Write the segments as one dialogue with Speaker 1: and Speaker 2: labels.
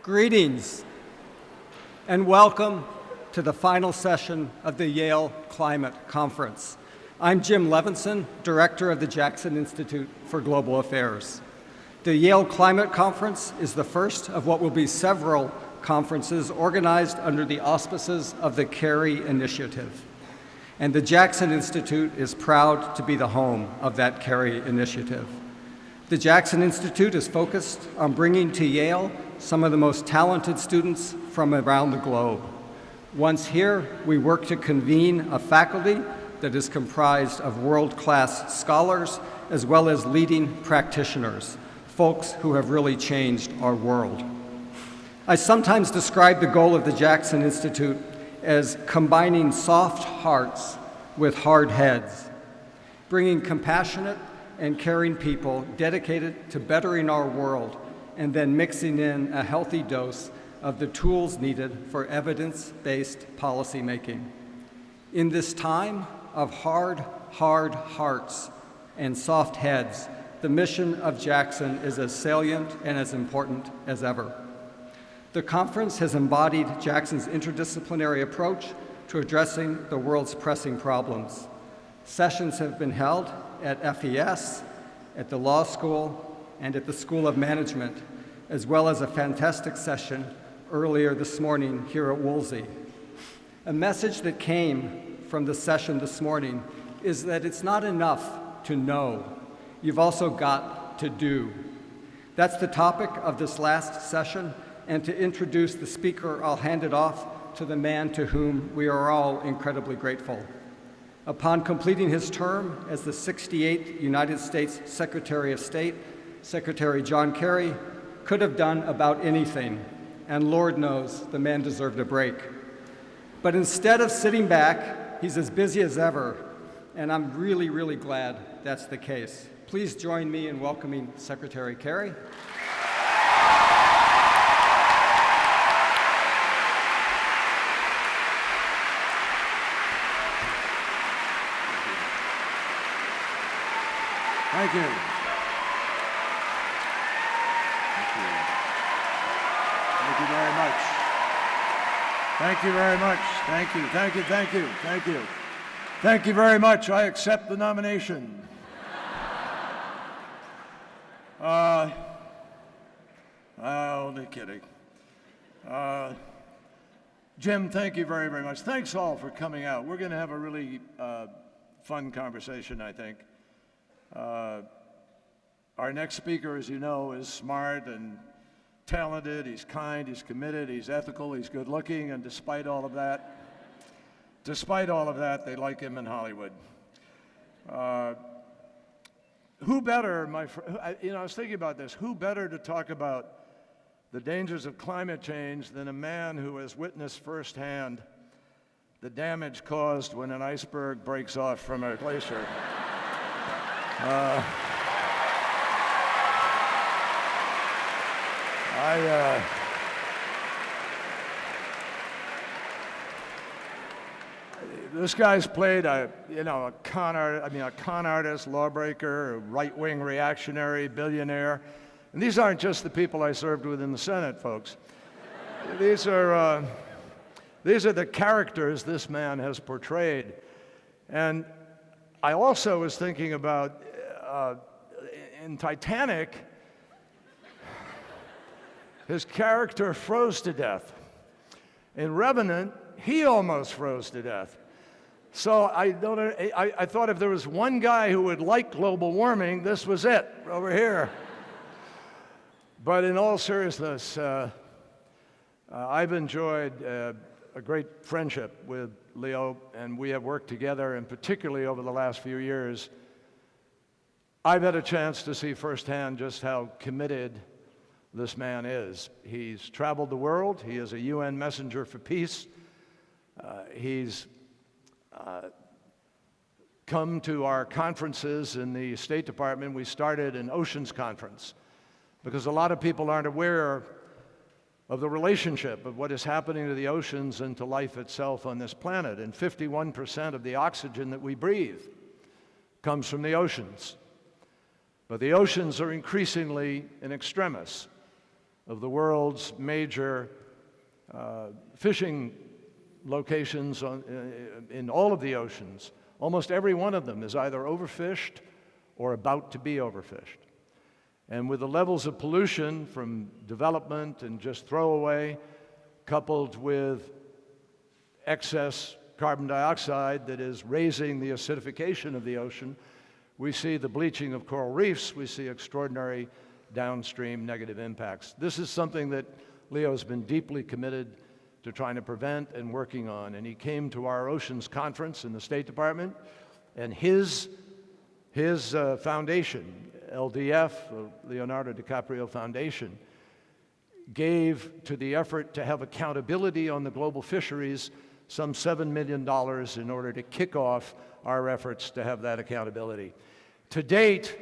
Speaker 1: Greetings and welcome to the final session of the Yale Climate Conference. I'm Jim Levinson, Director of the Jackson Institute for Global Affairs. The Yale Climate Conference is the first of what will be several conferences organized under the auspices of the Kerry Initiative. And the Jackson Institute is proud to be the home of that Kerry Initiative. The Jackson Institute is focused on bringing to Yale some of the most talented students from around the globe. Once here, we work to convene a faculty that is comprised of world-class scholars as well as leading practitioners, folks who have really changed our world. I sometimes describe the goal of the Jackson Institute as combining soft hearts with hard heads, bringing compassionate and caring people dedicated to bettering our world, and then mixing in a healthy dose of the tools needed for evidence-based policymaking. In this time of hard hearts and soft heads, the mission of Jackson is as salient and as important as ever. The conference has embodied Jackson's interdisciplinary approach to addressing the world's pressing problems. Sessions have been held at FES, at the law school, and at the School of Management, as well as a fantastic session earlier this morning here at Woolsey. A message that came from the session this morning is that it's not enough to know. You've also got to do. That's the topic of this last session, and to introduce the speaker, I'll hand it off to the man to whom we are all incredibly grateful. Upon completing his term as the 68th United States Secretary of State, Secretary John Kerry could have done about anything, and Lord knows the man deserved a break. But instead of sitting back, he's as busy as ever, and I'm really, really glad that's the case. Please join me in welcoming Secretary Kerry.
Speaker 2: Thank you. Thank you very much. Thank you very much. Thank you. Thank you. Thank you. Thank you. Thank you very much. I accept the nomination. Only kidding. Jim, thank you very, very much. Thanks all for coming out. We're going to have a really fun conversation, I think. Our next speaker, as you know, is smart and talented, he's kind, he's committed, he's ethical, he's good looking, and despite all of that, they like him in Hollywood. Who better, I was thinking about this, who better to talk about the dangers of climate change than a man who has witnessed firsthand the damage caused when an iceberg breaks off from a glacier. This guy's played a con artist, lawbreaker, a right-wing reactionary, billionaire, and these aren't just the people I served with in the Senate, folks. These are the characters this man has portrayed, and I also was thinking about in Titanic, his character froze to death. In Revenant, he almost froze to death. So I thought if there was one guy who would like global warming, this was it, over here. But in all seriousness, I've enjoyed a great friendship with Leo, and we have worked together, and particularly over the last few years, I've had a chance to see firsthand just how committed this man is. He's traveled the world. He is a UN messenger for peace. He's come to our conferences in the State Department. We started an oceans conference because a lot of people aren't aware of the relationship of what is happening to the oceans and to life itself on this planet. And 51% of the oxygen that we breathe comes from the oceans. But the oceans are increasingly in extremis. of the world's major fishing locations in all of the oceans, almost every one of them is either overfished or about to be overfished. And with the levels of pollution from development and just throwaway, coupled with excess carbon dioxide that is raising the acidification of the ocean, we see the bleaching of coral reefs, we see extraordinary downstream negative impacts. This is something that Leo's been deeply committed to trying to prevent and working on. And he came to our Oceans Conference in the State Department, and his foundation, LDF, the Leonardo DiCaprio Foundation, gave to the effort to have accountability on the global fisheries some $7 million in order to kick off our efforts to have that accountability. To date,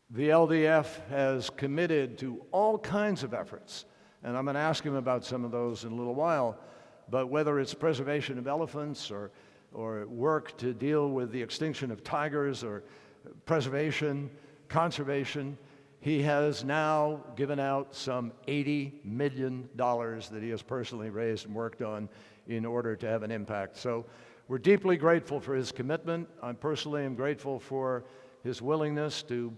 Speaker 2: the LDF has committed to all kinds of efforts, and I'm going to ask him about some of those in a little while, but whether it's preservation of elephants or work to deal with the extinction of tigers or preservation, conservation, he has now given out some $80 million that he has personally raised and worked on in order to have an impact. So we're deeply grateful for his commitment. I personally am grateful for his willingness to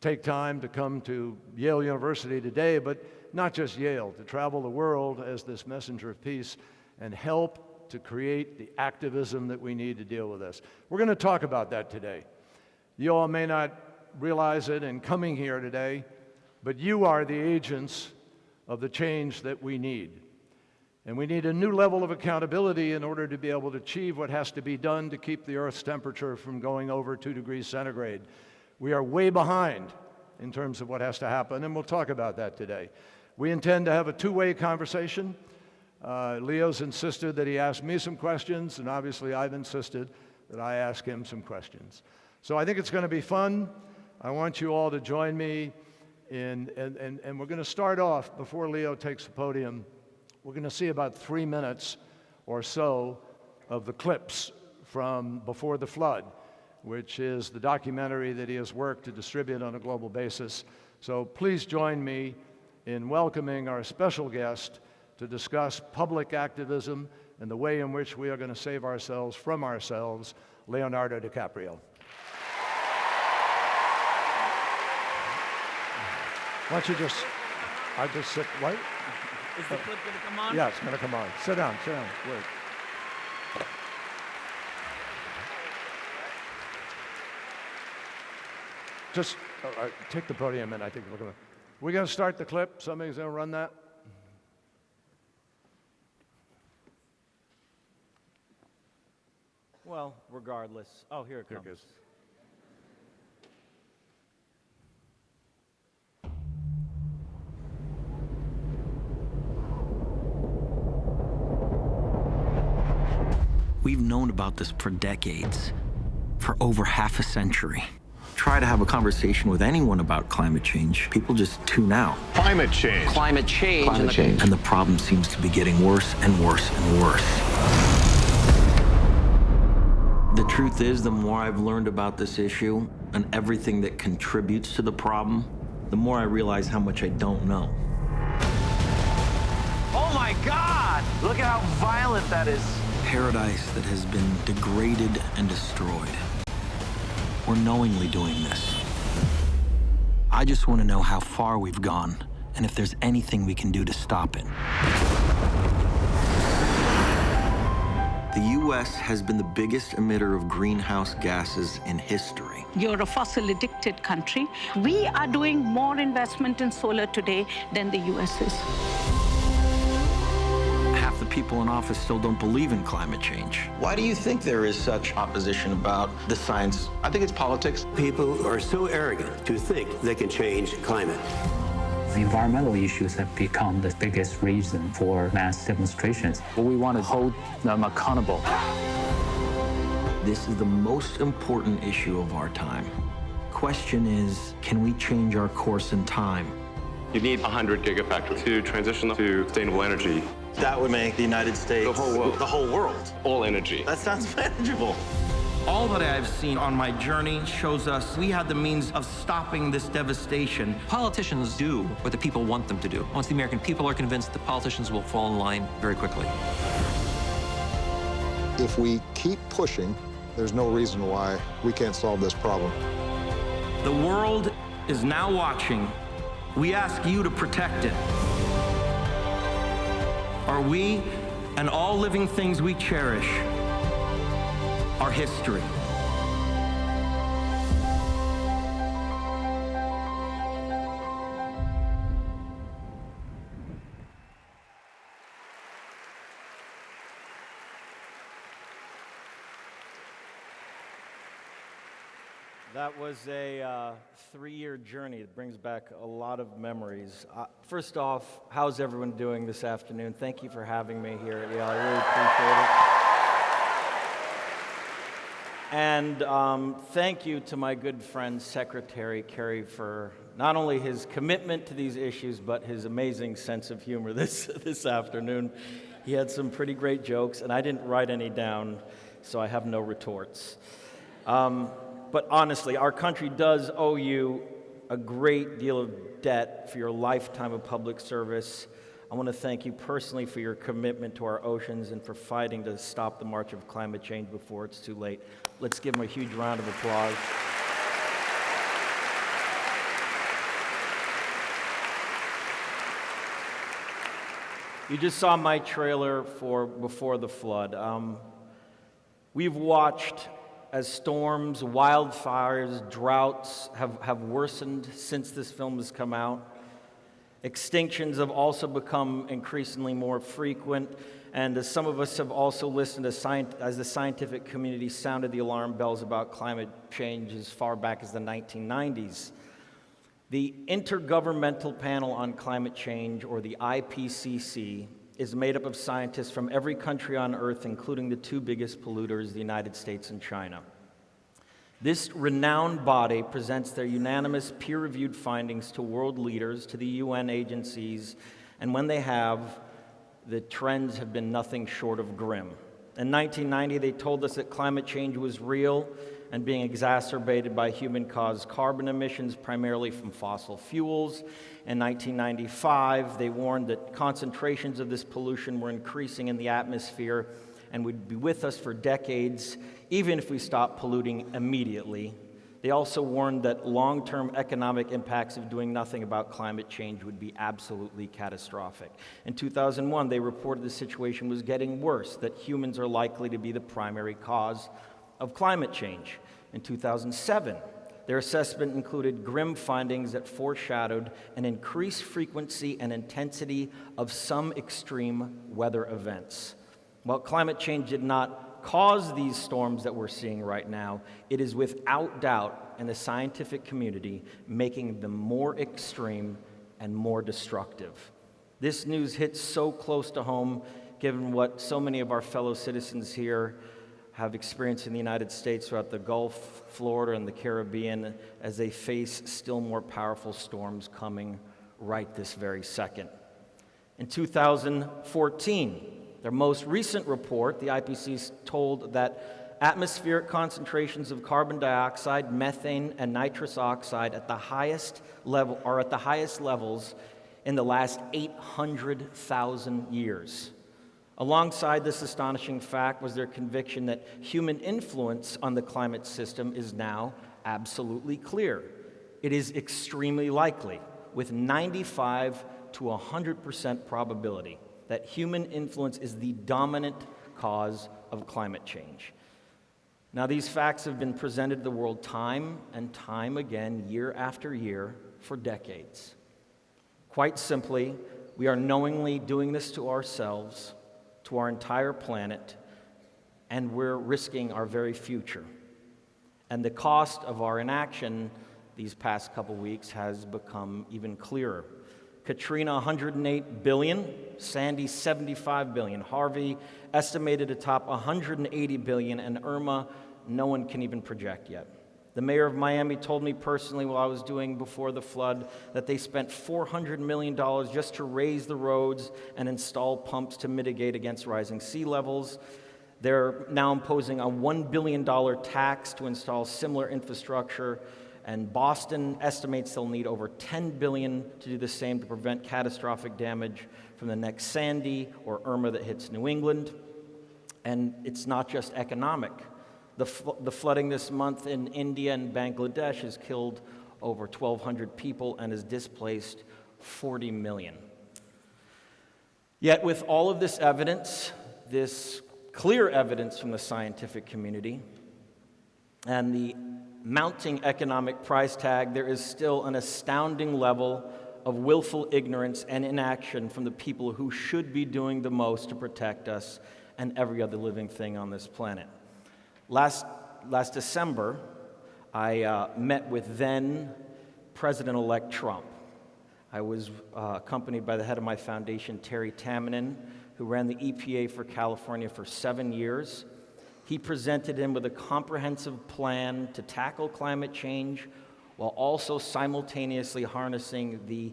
Speaker 2: take time to come to Yale University today, but not just Yale, to travel the world as this messenger of peace and help to create the activism that we need to deal with this. We're going to talk about that today. You all may not realize it in coming here today, but you are the agents of the change that we need. And we need a new level of accountability in order to be able to achieve what has to be done to keep the Earth's temperature from going over 2 degrees centigrade. We are way behind in terms of what has to happen, and we'll talk about that today. We intend to have a two-way conversation. Leo's insisted that he ask me some questions, and obviously I've insisted that I ask him some questions. So I think it's going to be fun. I want you all to join me and we're going to start off, before Leo takes the podium, we're going to see about 3 minutes or so of the clips from Before the Flood, which is the documentary that he has worked to distribute on a global basis. So please join me in welcoming our special guest to discuss public activism and the way in which we are going to save ourselves from ourselves, Leonardo DiCaprio. Why don't you I just sit, right?
Speaker 3: Is the clip going to come on?
Speaker 2: Yeah, it's going to come on. Sit down, wait. Just take the podium and I think we're going to start the clip. Somebody's going to run that.
Speaker 3: Well, regardless. Oh, here it comes.
Speaker 2: Here it goes.
Speaker 4: We've known about this for decades, for over half a century. Try to have a conversation with anyone about climate change, people just tune out.
Speaker 5: Climate change.
Speaker 4: Climate change. And the problem seems to be getting worse and worse and worse. The truth is, the more I've learned about this issue and everything that contributes to the problem, the more I realize how much I don't know.
Speaker 3: Oh my God! Look at how violent that is.
Speaker 4: Paradise that has been degraded and destroyed. We're knowingly doing this. I just want to know how far we've gone and if there's anything we can do to stop it. The U.S. has been the biggest emitter of greenhouse gases in history.
Speaker 6: You're a fossil-addicted country. We are doing more investment in solar today than the U.S. is.
Speaker 4: Half the people in office still don't believe in climate change. Why do you think there is such opposition about the science?
Speaker 7: I think it's politics.
Speaker 8: People are so arrogant to think they can change climate.
Speaker 9: The environmental issues have become the biggest reason for mass demonstrations. We want to hold them accountable.
Speaker 4: This is the most important issue of our time. Question is, can we change our course in time?
Speaker 5: You need 100 gigafactories to transition to sustainable energy.
Speaker 4: That would make the United States...
Speaker 8: The whole world.
Speaker 4: The whole world.
Speaker 8: All energy.
Speaker 4: That sounds manageable.
Speaker 5: All that I've seen on my journey shows us we had the means of stopping this devastation.
Speaker 7: Politicians do what the people want them to do. Once the American people are convinced, the politicians will fall in line very quickly.
Speaker 10: If we keep pushing, there's no reason why we can't solve this problem.
Speaker 5: The world is now watching. We ask you to protect it. Are we and all living things we cherish our history?
Speaker 3: That was a 3-year journey. It brings back a lot of memories. First off, how's everyone doing this afternoon? Thank you for having me here at Yale. I really appreciate it. And thank you to my good friend, Secretary Kerry, for not only his commitment to these issues, but his amazing sense of humor this afternoon. He had some pretty great jokes, and I didn't write any down, so I have no retorts. But honestly, our country does owe you a great deal of debt for your lifetime of public service. I want to thank you personally for your commitment to our oceans and for fighting to stop the march of climate change before it's too late. Let's give him a huge round of applause. You just saw my trailer for Before the Flood. We've watched as storms, wildfires, droughts have worsened since this film has come out. Extinctions have also become increasingly more frequent, and as some of us have also listened as the scientific community sounded the alarm bells about climate change as far back as the 1990s. The Intergovernmental Panel on Climate Change, or the IPCC, is made up of scientists from every country on Earth, including the 2 biggest polluters, the United States and China. This renowned body presents their unanimous peer-reviewed findings to world leaders, to the UN agencies, and when they have, the trends have been nothing short of grim. In 1990, they told us that climate change was real and being exacerbated by human-caused carbon emissions, primarily from fossil fuels. In 1995, they warned that concentrations of this pollution were increasing in the atmosphere and would be with us for decades, even if we stopped polluting immediately. They also warned that long-term economic impacts of doing nothing about climate change would be absolutely catastrophic. In 2001, they reported the situation was getting worse, that humans are likely to be the primary cause of climate change. In 2007, their assessment included grim findings that foreshadowed an increased frequency and intensity of some extreme weather events. While climate change did not cause these storms that we're seeing right now, it is without doubt in the scientific community making them more extreme and more destructive. This news hits so close to home, given what so many of our fellow citizens here have experienced in the United States, throughout the Gulf, Florida, and the Caribbean, as they face still more powerful storms coming right this very second. In 2014, their most recent report, the IPCC told that atmospheric concentrations of carbon dioxide, methane, and nitrous oxide are at the highest levels in the last 800,000 years. Alongside this astonishing fact was their conviction that human influence on the climate system is now absolutely clear. It is extremely likely, with 95 to 100% probability, that human influence is the dominant cause of climate change. Now, these facts have been presented to the world time and time again, year after year, for decades. Quite simply, we are knowingly doing this to ourselves, to our entire planet, and we're risking our very future. And the cost of our inaction these past couple weeks has become even clearer. Katrina, 108 billion, Sandy, 75 billion, Harvey estimated to top 180 billion, and Irma, no one can even project yet. The mayor of Miami told me personally while I was doing Before the Flood that they spent $400 million just to raise the roads and install pumps to mitigate against rising sea levels. They're now imposing a $1 billion tax to install similar infrastructure, and Boston estimates they'll need over $10 billion to do the same to prevent catastrophic damage from the next Sandy or Irma that hits New England. And it's not just economic. The flooding this month in India and Bangladesh has killed over 1,200 people and has displaced 40 million. Yet with all of this evidence, this clear evidence from the scientific community, and the mounting economic price tag, there is still an astounding level of willful ignorance and inaction from the people who should be doing the most to protect us and every other living thing on this planet. Last December, I met with then President-elect Trump. I was accompanied by the head of my foundation, Terry Convening, who ran the EPA for California for 7 years. He presented him with a comprehensive plan to tackle climate change while also simultaneously harnessing the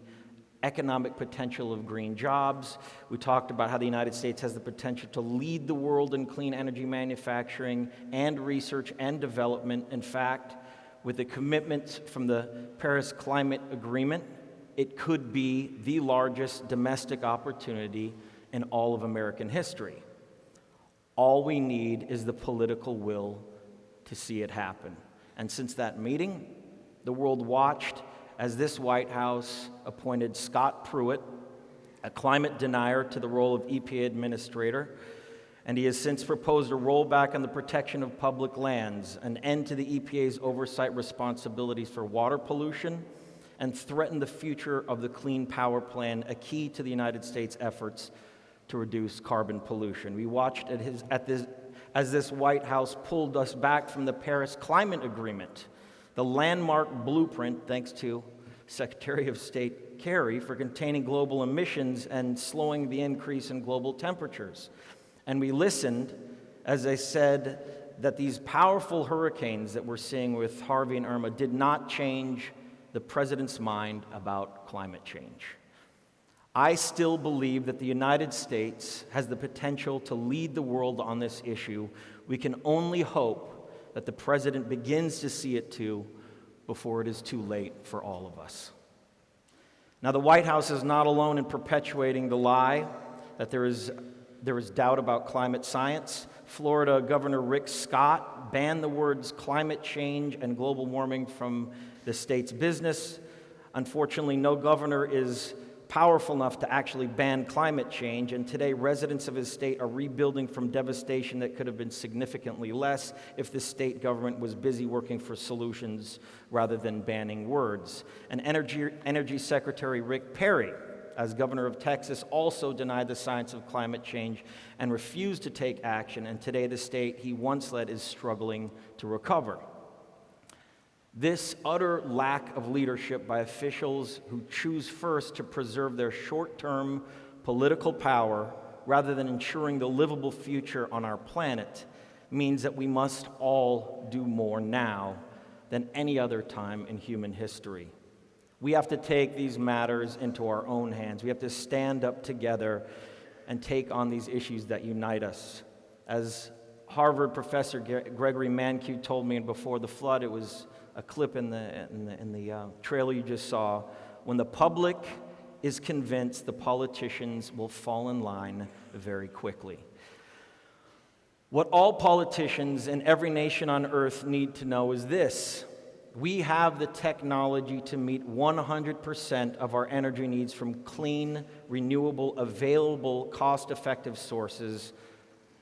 Speaker 3: economic potential of green jobs. We talked about how the United States has the potential to lead the world in clean energy manufacturing and research and development. In fact, with the commitments from the Paris Climate Agreement, it could be the largest domestic opportunity in all of American history. All we need is the political will to see it happen. And since that meeting, the world watched as this White House appointed Scott Pruitt, a climate denier, to the role of EPA administrator, and he has since proposed a rollback on the protection of public lands, an end to the EPA's oversight responsibilities for water pollution, and threatened the future of the Clean Power Plan, a key to the United States' efforts to reduce carbon pollution. We watched as this White House pulled us back from the Paris Climate Agreement, the landmark blueprint, thanks to Secretary of State Kerry, for containing global emissions and slowing the increase in global temperatures. And we listened, as I said, that these powerful hurricanes that we're seeing with Harvey and Irma did not change the president's mind about climate change. I still believe that the United States has the potential to lead the world on this issue. We can only hope that the president begins to see it too before it is too late for all of us. Now, the White House is not alone in perpetuating the lie that there is doubt about climate science. Florida Governor Rick Scott banned the words climate change and global warming from the state's business. Unfortunately, no governor is powerful enough to actually ban climate change, and today residents of his state are rebuilding from devastation that could have been significantly less if the state government was busy working for solutions rather than banning words. And Energy Secretary Rick Perry, as governor of Texas, also denied the science of climate change and refused to take action, and today the state he once led is struggling to recover. This utter lack of leadership by officials who choose first to preserve their short-term political power rather than ensuring the livable future on our planet means that we must all do more now than any other time in human history. We have to take these matters into our own hands. We have to stand up together and take on these issues that unite us. As Harvard professor Gregory Mankiw told me before the flood, it was a clip in the trailer you just saw, when the public is convinced, the politicians will fall in line very quickly. What all politicians in every nation on earth need to know is this: we have the technology to meet 100% of our energy needs from clean, renewable, available, cost-effective sources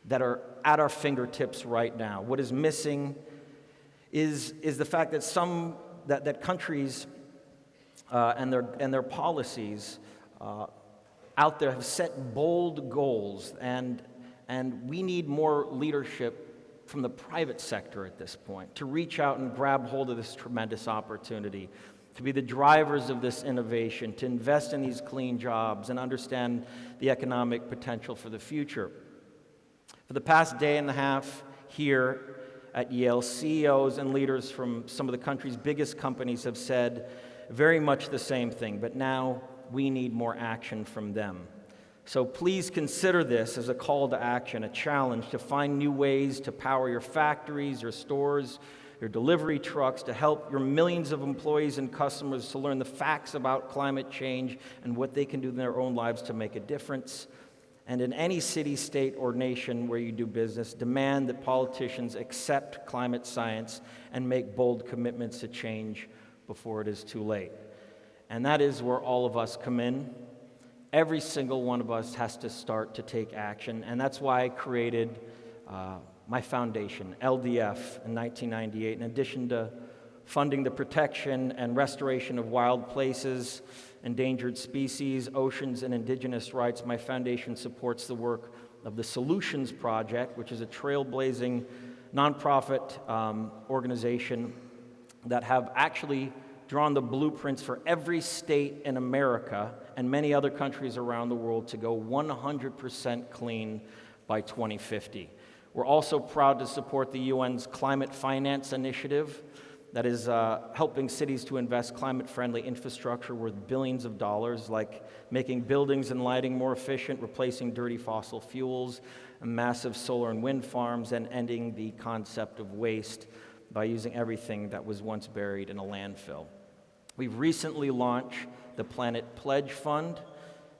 Speaker 3: that are at our fingertips right now. What is missing is the fact that that countries and their policies out there have set bold goals, and we need more leadership from the private sector at this point to reach out and grab hold of this tremendous opportunity, to be the drivers of this innovation, to invest in these clean jobs and understand the economic potential for the future. For the past day and a half here at Yale, CEOs and leaders from some of the country's biggest companies have said very much the same thing, but now we need more action from them. So please consider this as a call to action, a challenge to find new ways to power your factories, your stores, your delivery trucks, to help your millions of employees and customers to learn the facts about climate change and what they can do in their own lives to make a difference. And in any city, state, or nation where you do business, demand that politicians accept climate science and make bold commitments to change before it is too late. And that is where all of us come in. Every single one of us has to start to take action, and that's why I created my foundation, LDF, in 1998. In addition to funding the protection and restoration of wild places, endangered species, oceans, and indigenous rights, my foundation supports the work of the Solutions Project, which is a trailblazing nonprofit organization that have actually drawn the blueprints for every state in America and many other countries around the world to go 100% clean by 2050. We're also proud to support the UN's Climate Finance Initiative that is helping cities to invest climate-friendly infrastructure worth billions of dollars, like making buildings and lighting more efficient, replacing dirty fossil fuels, and massive solar and wind farms, and ending the concept of waste by using everything that was once buried in a landfill. We've recently launched the Planet Pledge Fund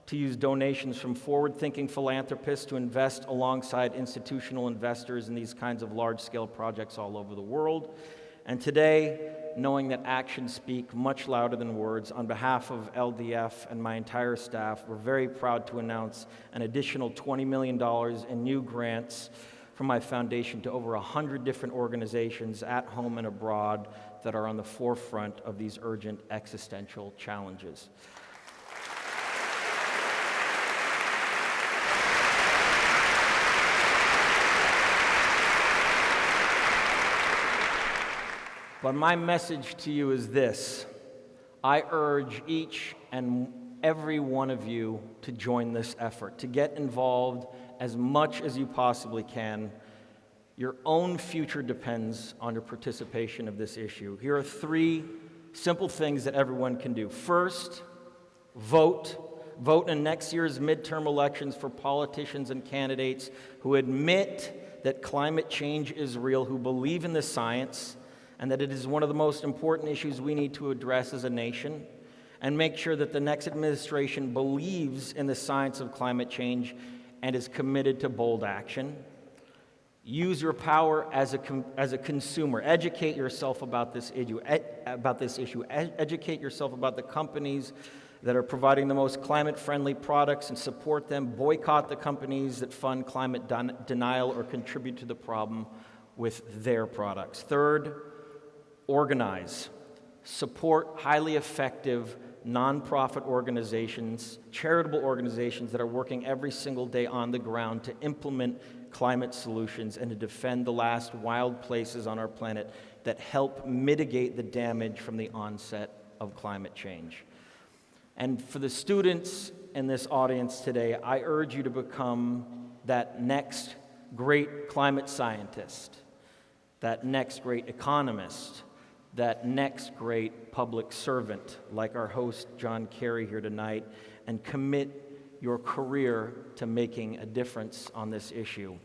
Speaker 3: to use donations from forward-thinking philanthropists to invest alongside institutional investors in these kinds of large-scale projects all over the world. And today, knowing that actions speak much louder than words, on behalf of LDF and my entire staff, we're very proud to announce an additional $20 million in new grants from my foundation to over 100 different organizations at home and abroad that are on the forefront of these urgent existential challenges. But my message to you is this: I urge each and every one of you to join this effort, to get involved as much as you possibly can. Your own future depends on your participation of this issue. Here are 3 simple things that everyone can do. First, vote. Vote in next year's midterm elections for politicians and candidates who admit that climate change is real, who believe in the science, and that it is one of the most important issues we need to address as a nation, and make sure that the next administration believes in the science of climate change and is committed to bold action. Use your power as a consumer. Educate yourself about this issue. Educate yourself about the companies that are providing the most climate-friendly products and support them. Boycott the companies that fund climate denial or contribute to the problem with their products. Third, organize. Support highly effective nonprofit organizations, charitable organizations that are working every single day on the ground to implement climate solutions and to defend the last wild places on our planet that help mitigate the damage from the onset of climate change. And for the students in this audience today, I urge you to become that next great climate scientist, that next great economist, that next great public servant, like our host John Kerry here tonight, and commit your career to making a difference on this issue.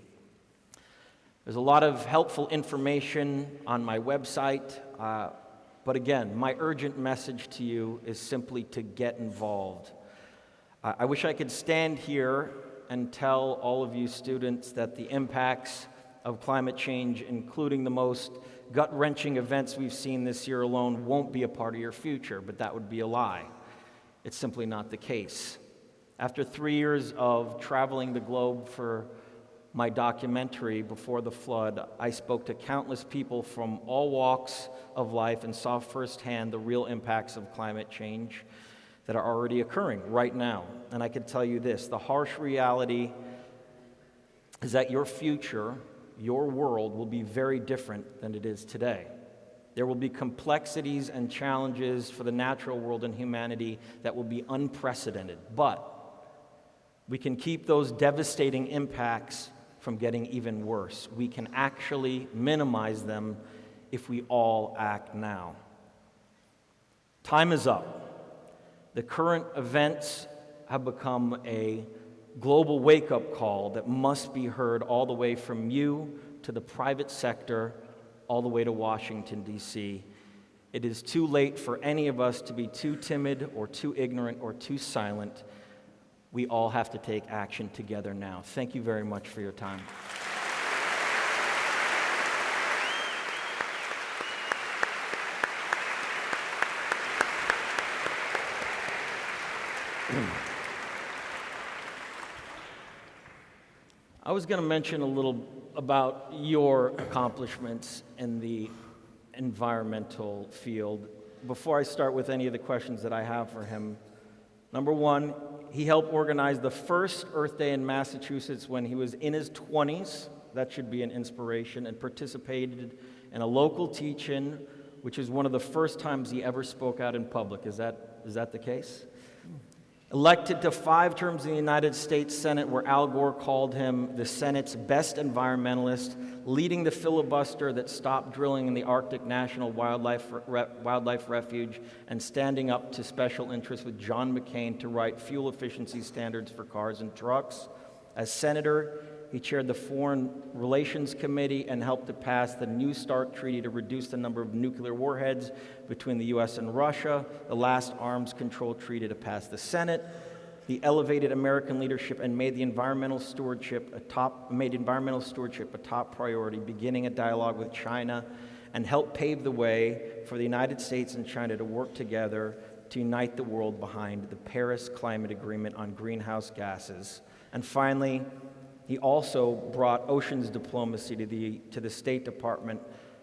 Speaker 3: There's a lot of helpful information on my website, but again, my urgent message to you is simply to get involved. I wish I could stand here and tell all of you students that the impacts of climate change, including the most gut-wrenching events we've seen this year alone, won't be a part of your future, but that would be a lie. It's simply not the case. After 3 years of traveling the globe for my documentary, Before the Flood, I spoke to countless people from all walks of life and saw firsthand the real impacts of climate change that are already occurring right now. And I can tell you this: the harsh reality is that your future, your world, will be very different than it is today. There will be complexities and challenges for the natural world and humanity that will be unprecedented. But we can keep those devastating impacts from getting even worse. We can actually minimize them if we all act now. Time is up. The current events have become a global wake-up call that must be heard all the way from you to the private sector, all the way to Washington, D.C. It is too late for any of us to be too timid or too ignorant or too silent. We all have to take action together now. Thank you very much for your time. I was going to mention a little about your accomplishments in the environmental field before I start with any of the questions that I have for him. Number one, he helped organize the first Earth Day in Massachusetts when he was in his 20s. That should be an inspiration, and participated in a local teach-in, which is one of the first times he ever spoke out in public. Is that the case? Elected to 5 terms in the United States Senate, where Al Gore called him the Senate's best environmentalist, leading the filibuster that stopped drilling in the Arctic National Wildlife Refuge, and standing up to special interests with John McCain to write fuel efficiency standards for cars and trucks. As senator, he chaired the Foreign Relations Committee and helped to pass the New START Treaty to reduce the number of nuclear warheads between the U.S. and Russia, the last arms control treaty to pass the Senate. He elevated American leadership and made environmental stewardship a top priority, beginning a dialogue with China, and helped pave the way for the United States and China to work together to unite the world behind the Paris Climate Agreement on greenhouse gases. And finally, he also brought oceans diplomacy to the State Department,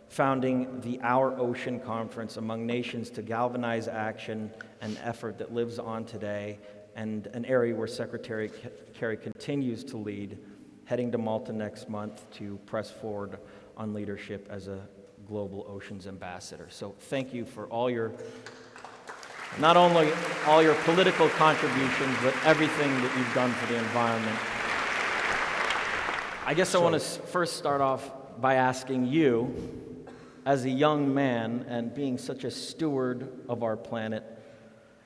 Speaker 3: founding the Our Ocean Conference among nations to galvanize action, an effort that lives on today, and an area where Secretary Kerry continues to lead, heading to Malta next month to press forward on leadership as a global oceans ambassador. So thank you for not only all your political contributions, but everything that you've done for the environment. I guess I want to first start off by asking you, as a young man and being such a steward of our planet,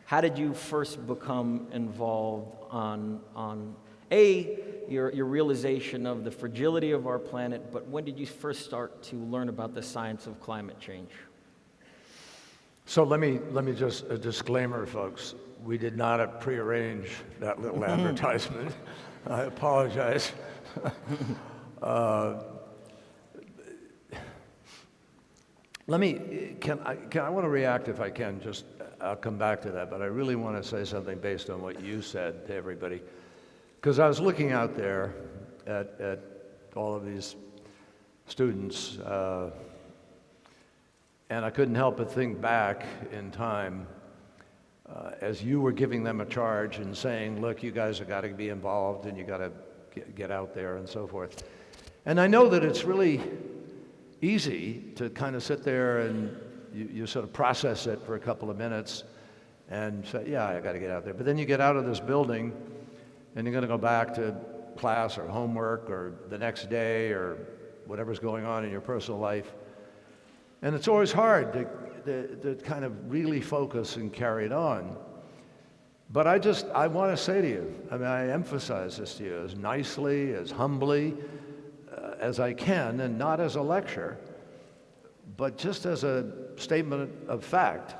Speaker 3: how did you first become involved on your realization of the fragility of our planet, but when did you first start to learn about the science of climate change?
Speaker 2: So let me just, a disclaimer, folks. We did not prearrange that little advertisement. I apologize. I want to react if I can, I'll come back to that, but I really want to say something based on what you said to everybody. Because I was looking out there at all of these students, and I couldn't help but think back in time as you were giving them a charge and saying, look, you guys have got to be involved and you got to get out there and so forth. And I know that it's really easy to kind of sit there and you sort of process it for a couple of minutes and say, yeah, I got to get out there. But then you get out of this building and you're going to go back to class or homework or the next day or whatever's going on in your personal life. And it's always hard to kind of really focus and carry it on. But I want to say to you, I emphasize this to you as nicely, as humbly as I can, and not as a lecture, but just as a statement of fact,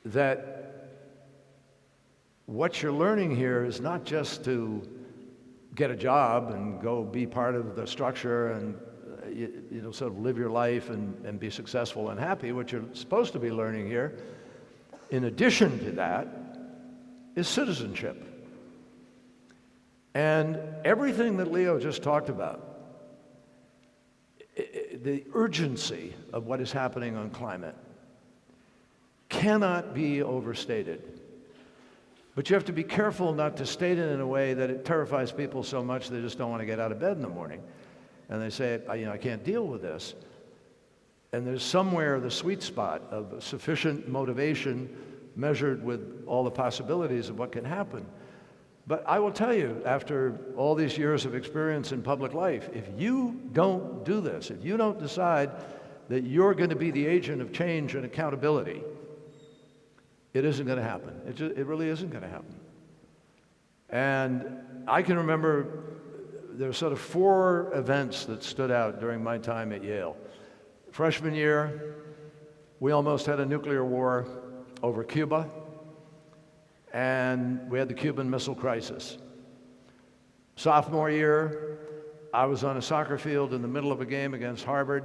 Speaker 2: that what you're learning here is not just to get a job and go be part of the structure and sort of live your life and be successful and happy. What you're supposed to be learning here, in addition to that, is citizenship. And everything that Leo just talked about, the urgency of what is happening on climate, cannot be overstated. But you have to be careful not to state it in a way that it terrifies people so much they just don't want to get out of bed in the morning. And they say, I can't deal with this. And there's somewhere the sweet spot of sufficient motivation measured with all the possibilities of what can happen. But I will tell you, after all these years of experience in public life, if you don't do this, if you don't decide that you're going to be the agent of change and accountability, it isn't going to happen. It really isn't going to happen. And I can remember there were sort of 4 events that stood out during my time at Yale. Freshman year, we almost had a nuclear war over Cuba, and we had the Cuban Missile Crisis. Sophomore year, I was on a soccer field in the middle of a game against Harvard.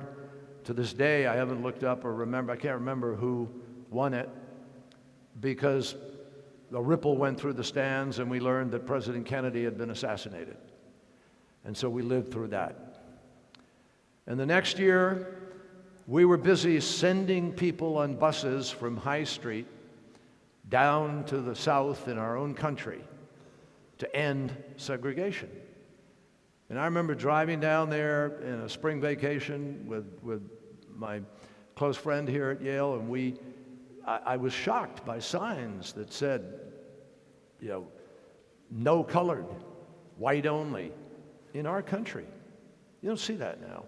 Speaker 2: To this day, I haven't looked up or I can't remember who won it, because a ripple went through the stands and we learned that President Kennedy had been assassinated. And so we lived through that. And the next year, we were busy sending people on buses from High Street down to the South in our own country to end segregation. And I remember driving down there in a spring vacation with my close friend here at Yale, and I was shocked by signs that said, no colored, white only, in our country. You don't see that now.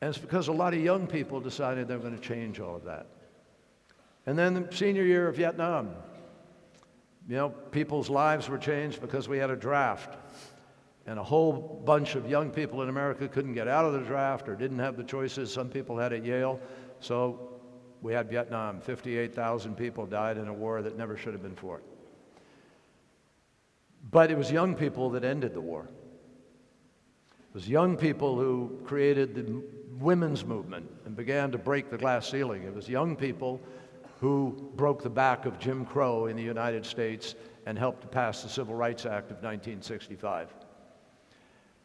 Speaker 2: And it's because a lot of young people decided they were going to change all of that. And then the senior year of Vietnam, people's lives were changed because we had a draft. And a whole bunch of young people in America couldn't get out of the draft or didn't have the choices some people had at Yale. So we had Vietnam. 58,000 people died in a war that never should have been fought. But it was young people that ended the war. It was young people who created the women's movement and began to break the glass ceiling. It was young people who broke the back of Jim Crow in the United States and helped to pass the Civil Rights Act of 1965.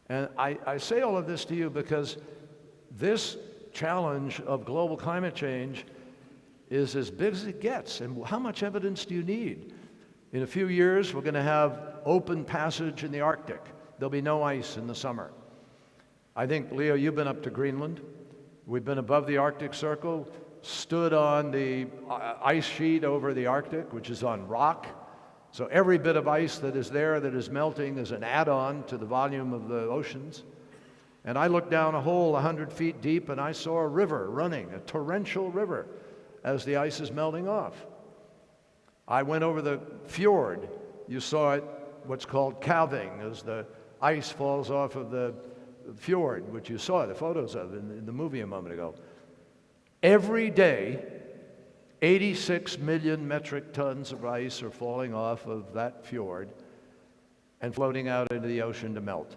Speaker 2: And I say all of this to you because this challenge of global climate change is as big as it gets. And how much evidence do you need? In a few years, we're going to have open passage in the Arctic. There'll be no ice in the summer. I think, Leo, you've been up to Greenland. We've been above the Arctic Circle, stood on the ice sheet over the Arctic, which is on rock. So every bit of ice that is there that is melting is an add-on to the volume of the oceans. And I looked down a hole 100 feet deep and I saw a river running, a torrential river, as the ice is melting off. I went over the fjord. You saw it, what's called calving, as the ice falls off of the fjord, which you saw the photos of in the movie a moment ago. Every day, 86 million metric tons of ice are falling off of that fjord and floating out into the ocean to melt.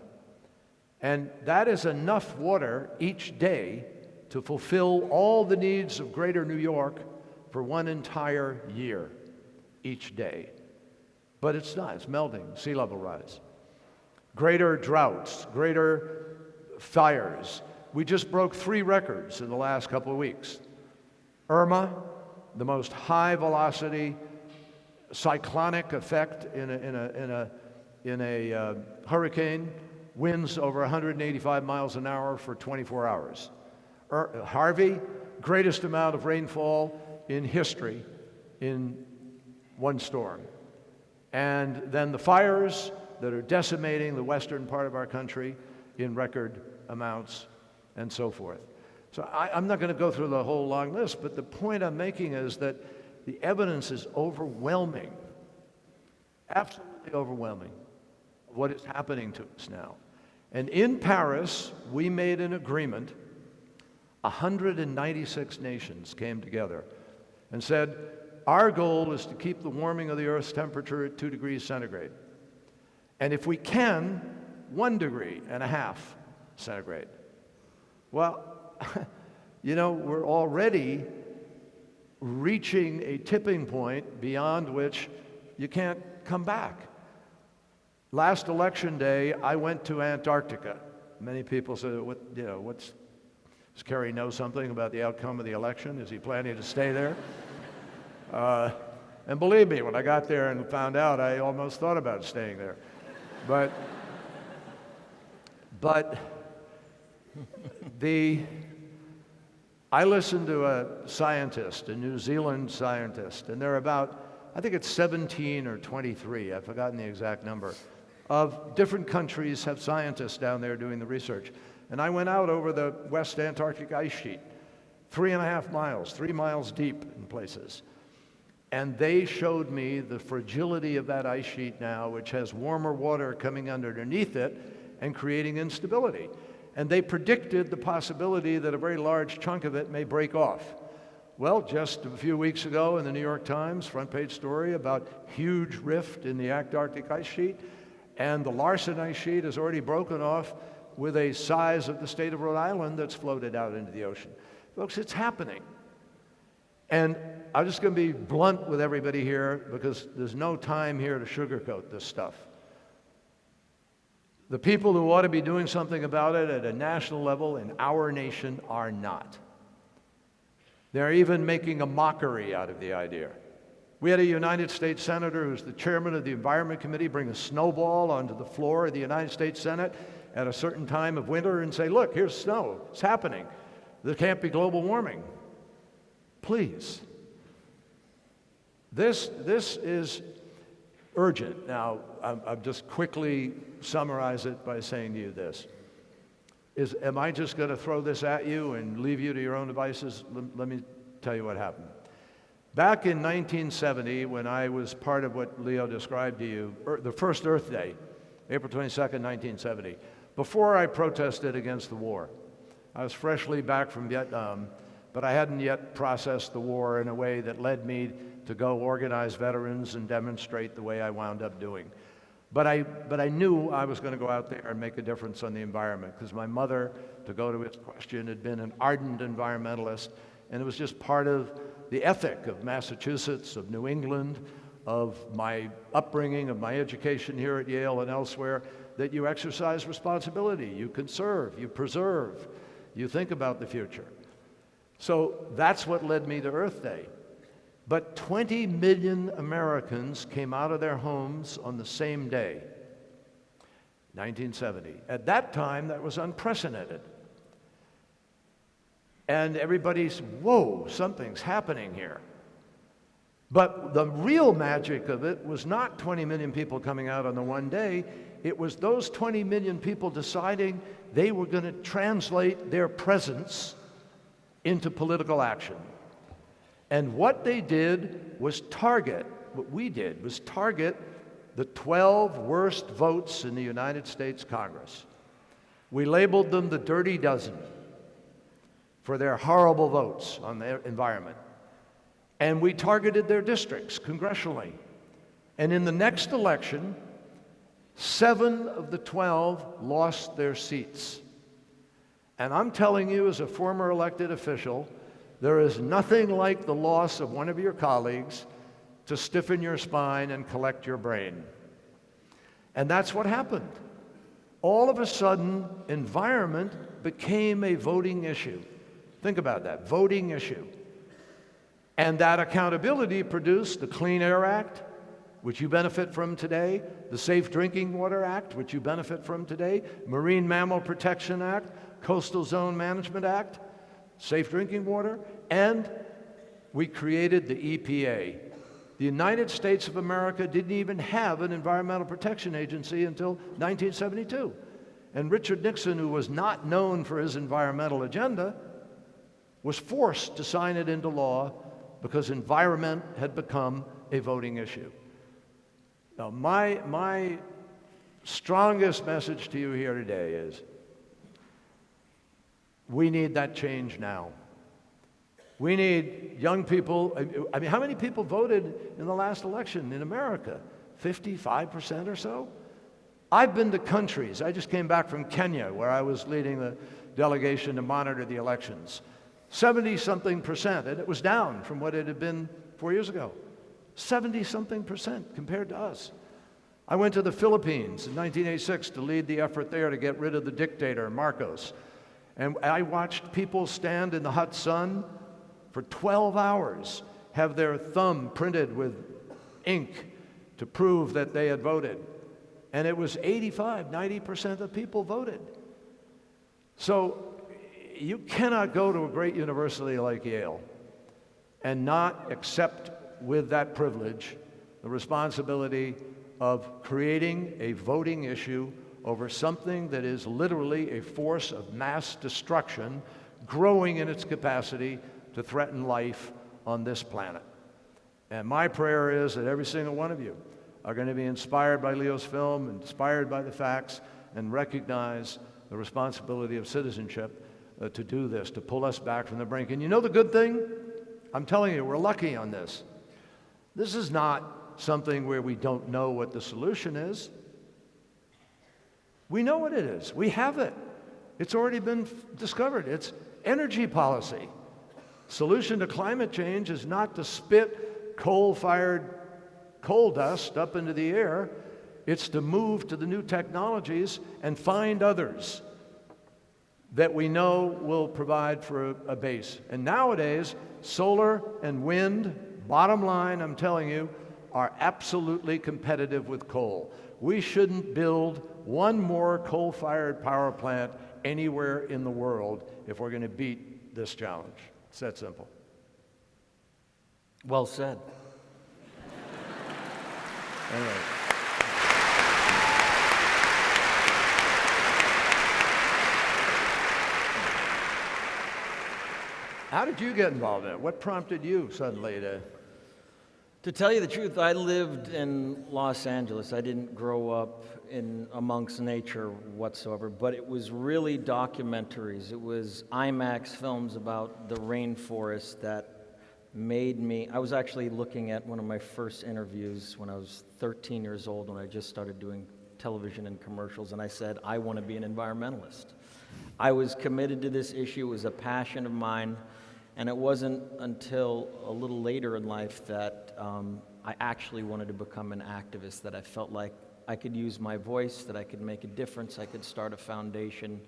Speaker 2: And that is enough water each day to fulfill all the needs of greater New York for one entire year, each day. But it's not, it's melting, sea level rise. Greater droughts, greater fires. We just broke 3 records in the last couple of weeks. Irma, the most high velocity cyclonic effect in a hurricane, winds over 185 miles an hour for 24 hours. Harvey, greatest amount of rainfall in history in one storm. And then the fires that are decimating the western part of our country in record amounts and so forth. So I'm not going to go through the whole long list, but the point I'm making is that the evidence is overwhelming, absolutely overwhelming, of what is happening to us now. And in Paris, we made an agreement. 196 nations came together and said, our goal is to keep the warming of the Earth's temperature at 2 degrees centigrade. And if we can, 1.5 degrees centigrade. Well, we're already reaching a tipping point beyond which you can't come back. Last election day, I went to Antarctica. Many people say, does Kerry know something about the outcome of the election? Is he planning to stay there? And believe me, when I got there and found out, I almost thought about staying there. But I listened to a scientist, a New Zealand scientist, and there are about I think it's 17 or 23, I've forgotten the exact number, of different countries have scientists down there doing the research. And I went out over the West Antarctic ice sheet, 3.5 miles, 3 miles deep in places. And they showed me the fragility of that ice sheet now, which has warmer water coming underneath it and creating instability. And they predicted the possibility that a very large chunk of it may break off. Well, just a few weeks ago in the New York Times, front page story about huge rift in the Antarctic ice sheet, and the Larsen ice sheet has already broken off with a size of the state of Rhode Island that's floated out into the ocean. Folks, it's happening. And I'm just going to be blunt with everybody here because there's no time here to sugarcoat this stuff. The people who ought to be doing something about it at a national level in our nation are not. They're even making a mockery out of the idea. We had a United States Senator who's the chairman of the Environment Committee bring a snowball onto the floor of the United States Senate at a certain time of winter and say, look, here's snow, it's happening. There can't be global warming. Please. This is urgent. Now, I'll just quickly summarize it by saying to you this. Am I just going to throw this at you and leave you to your own devices? Let me tell you what happened. Back in 1970, when I was part of what Leo described to you, the first Earth Day, April 22nd, 1970, before I protested against the war, I was freshly back from Vietnam, but I hadn't yet processed the war in a way that led me to go organize veterans and demonstrate the way I wound up doing. But I knew I was going to go out there and make a difference on the environment because my mother, to go to his question, had been an ardent environmentalist, and it was just part of the ethic of Massachusetts, of New England, of my upbringing, of my education here at Yale and elsewhere, that you exercise responsibility, you conserve, you preserve, you think about the future. So that's what led me to Earth Day. But 20 million Americans came out of their homes on the same day, 1970. At that time, that was unprecedented. And everybody's, whoa, something's happening here. But the real magic of it was not 20 million people coming out on the one day. It was those 20 million people deciding they were going to translate their presence into political action. And what they did was target, what we did was target the 12 worst votes in the United States Congress. We labeled them the Dirty Dozen for their horrible votes on the environment. And we targeted their districts congressionally. And in the next election, 7 of the 12 lost their seats. And I'm telling you, as a former elected official, there is nothing like the loss of one of your colleagues to stiffen your spine and collect your brain. And that's what happened. All of a sudden, environment became a voting issue. Think about that, voting issue. And that accountability produced the Clean Air Act, which you benefit from today, the Safe Drinking Water Act, which you benefit from today, Marine Mammal Protection Act, Coastal Zone Management Act, safe drinking water, and we created the EPA. The United States of America didn't even have an Environmental Protection Agency until 1972. And Richard Nixon, who was not known for his environmental agenda, was forced to sign it into law because environment had become a voting issue. Now, my strongest message to you here today is we need that change now. We need young people. I mean, how many people voted in the last election in America? 55% or so? I've been to countries. I just came back from Kenya, where I was leading the delegation to monitor the elections. 70-something%, and it was down from what it had been 4 years ago. 70-something% compared to us. I went to the Philippines in 1986 to lead the effort there to get rid of the dictator, Marcos. And I watched people stand in the hot sun for 12 hours, have their thumb printed with ink to prove that they had voted. And it was 85-90% of people voted. So you cannot go to a great university like Yale and not accept with that privilege the responsibility of creating a voting issue over something that is literally a force of mass destruction, growing in its capacity to threaten life on this planet. And my prayer is that every single one of you are going to be inspired by Leo's film, inspired by the facts, and recognize the responsibility of citizenship to do this, to pull us back from the brink. And you know the good thing? I'm telling you, we're lucky on this. This is not something where we don't know what the solution is. We know what it is. We have it. It's already been discovered. It's energy policy. Solution to climate change is not to spit coal-fired coal dust up into the air. It's to move to the new technologies and find others that we know will provide for a base. And nowadays, solar and wind, bottom line, I'm telling you, are absolutely competitive with coal. We shouldn't build one more coal-fired power plant anywhere in the world if we're going to beat this challenge. It's that simple.
Speaker 3: Well said.
Speaker 2: Anyway. How did you get involved in it? What prompted you suddenly to...
Speaker 3: To tell you the truth, I lived in Los Angeles. I didn't grow up amongst nature whatsoever, but it was really documentaries. It was IMAX films about the rainforest that made me... I was actually looking at one of my first interviews when I was 13 years old, when I just started doing television and commercials, and I said, I want to be an environmentalist. I was committed to this issue. It was a passion of mine. And it wasn't until a little later in life that I actually wanted to become an activist, that I felt like I could use my voice, that I could make a difference, I could start a foundation.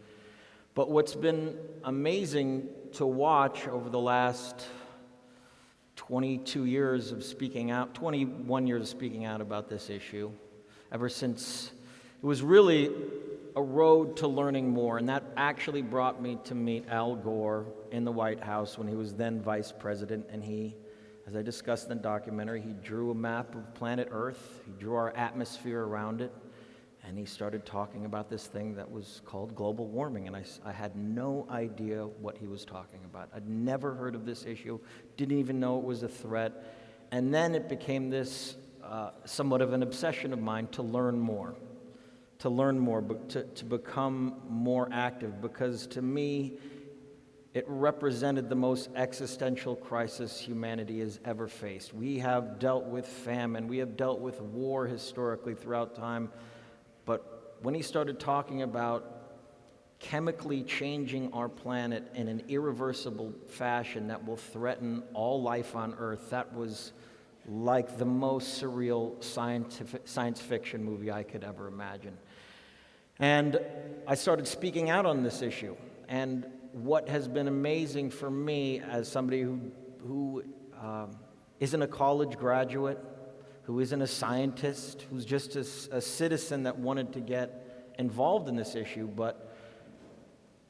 Speaker 3: But what's been amazing to watch over the last 22 years of speaking out, 21 years of speaking out about this issue, ever since it was really a road to learning more, and that actually brought me to meet Al Gore in the White House when he was then vice president, and he, as I discussed in the documentary, he drew a map of planet Earth, he drew our atmosphere around it, and he started talking about this thing that was called global warming, and I had no idea what he was talking about. I'd never heard of this issue, didn't even know it was a threat, and then it became this somewhat of an obsession of mine to learn more, to become more active, because to me, it represented the most existential crisis humanity has ever faced. We have dealt with famine, we have dealt with war historically throughout time, but when he started talking about chemically changing our planet in an irreversible fashion that will threaten all life on Earth, that was like the most surreal science fiction movie I could ever imagine. And I started speaking out on this issue. And what has been amazing for me as somebody who isn't a college graduate, who isn't a scientist, who's just a citizen that wanted to get involved in this issue, but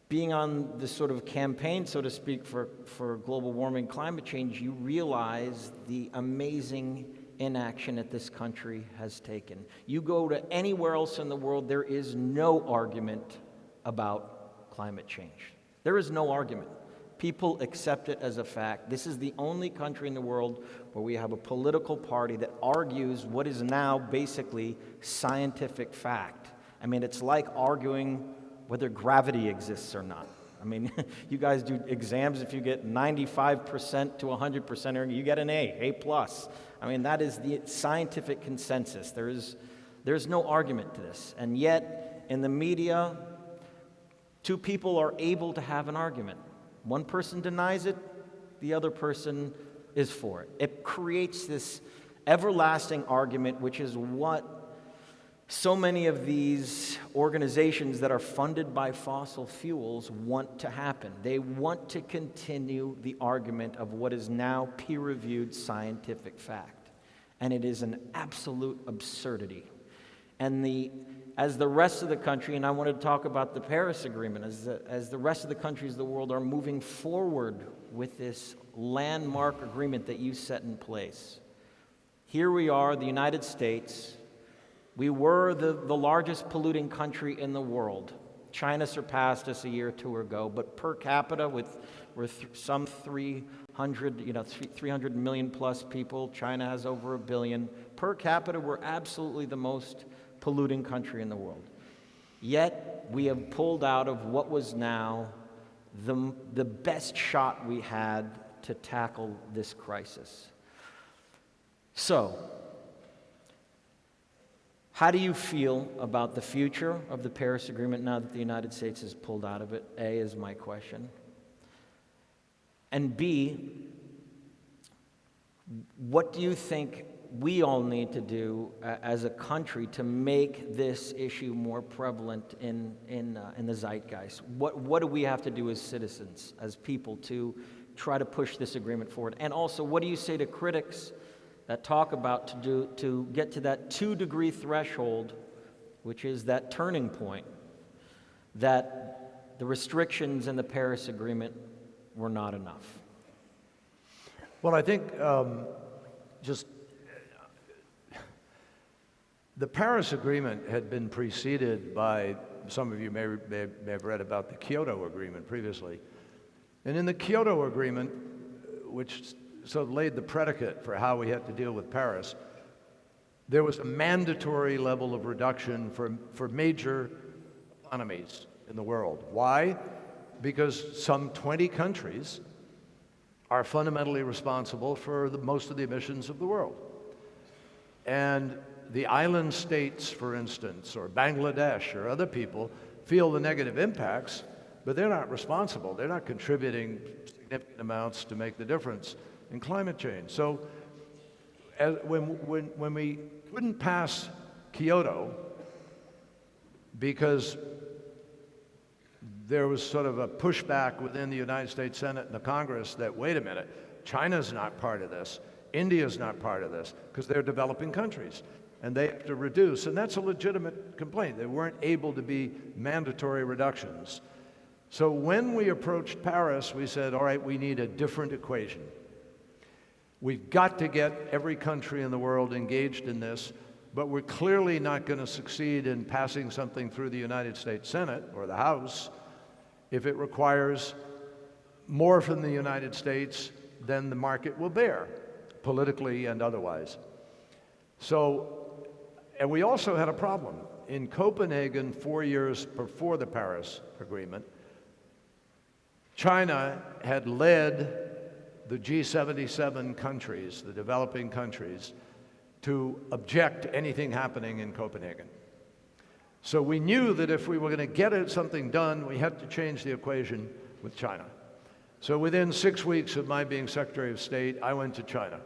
Speaker 3: being on this sort of campaign, so to speak, for global warming, climate change, you realize the amazing inaction that this country has taken. You go to anywhere else in the world, there is no argument about climate change. There is no argument. People accept it as a fact. This is the only country in the world where we have a political party that argues what is now basically scientific fact. I mean, it's like arguing whether gravity exists or not. I mean, you guys do exams, if you get 95% to 100%, you get an A+. I mean, that is the scientific consensus. There's no argument to this. And yet, in the media, two people are able to have an argument. One person denies it, the other person is for it. It creates this everlasting argument, which is what so many of these organizations that are funded by fossil fuels want to happen. They want to continue the argument of what is now peer-reviewed scientific fact. And it is an absolute absurdity. And as the rest of the country, and I want to talk about the Paris Agreement, as the rest of the countries of the world are moving forward with this landmark agreement that you set in place, Here we are, the United States. We were the largest polluting country in the world. China surpassed us a year or two ago, but per capita, we're some 300 million plus people. China has over 1 billion. Per capita, we're absolutely the most polluting country in the world. Yet, we have pulled out of what was now the best shot we had to tackle this crisis. So, how do you feel about the future of the Paris Agreement now that the United States has pulled out of it? A, is my question. And B, what do you think we all need to do as a country to make this issue more prevalent in the zeitgeist? What do we have to do as citizens, as people, to try to push this agreement forward? And also, what do you say to critics that talk about to get to that 2-degree threshold, which is that turning point, that the restrictions in the Paris Agreement were not enough?
Speaker 2: Well, I think the Paris Agreement had been preceded by, some of you may have read about the Kyoto Agreement previously. And in the Kyoto Agreement, which sort of laid the predicate for how we had to deal with Paris, there was a mandatory level of reduction for major economies in the world. Why? Because some 20 countries are fundamentally responsible for most of the emissions of the world. And the island states, for instance, or Bangladesh or other people, feel the negative impacts, but they're not responsible. They're not contributing significant amounts to make the difference in climate change. So when we couldn't pass Kyoto because there was sort of a pushback within the United States Senate and the Congress that, wait a minute, China's not part of this, India's not part of this, because they're developing countries, and they have to reduce, and that's a legitimate complaint. They weren't able to be mandatory reductions. So when we approached Paris, we said, all right, we need a different equation. We've got to get every country in the world engaged in this, but we're clearly not going to succeed in passing something through the United States Senate or the House if it requires more from the United States than the market will bear, politically and otherwise. So, and we also had a problem. In Copenhagen, 4 years before the Paris Agreement, China had led the G77 countries, the developing countries, to object to anything happening in Copenhagen. So we knew that if we were going to get something done, we had to change the equation with China. So within 6 weeks of my being Secretary of State, I went to China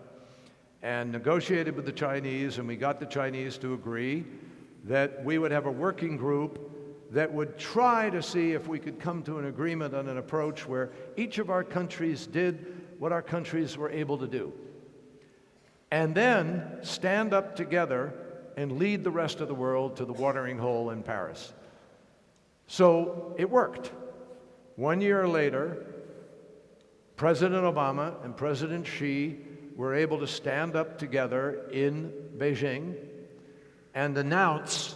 Speaker 2: and negotiated with the Chinese, and we got the Chinese to agree that we would have a working group that would try to see if we could come to an agreement on an approach where each of our countries did what our countries were able to do, and then stand up together and lead the rest of the world to the watering hole in Paris. So it worked. 1 year later, President Obama and President Xi were able to stand up together in Beijing and announce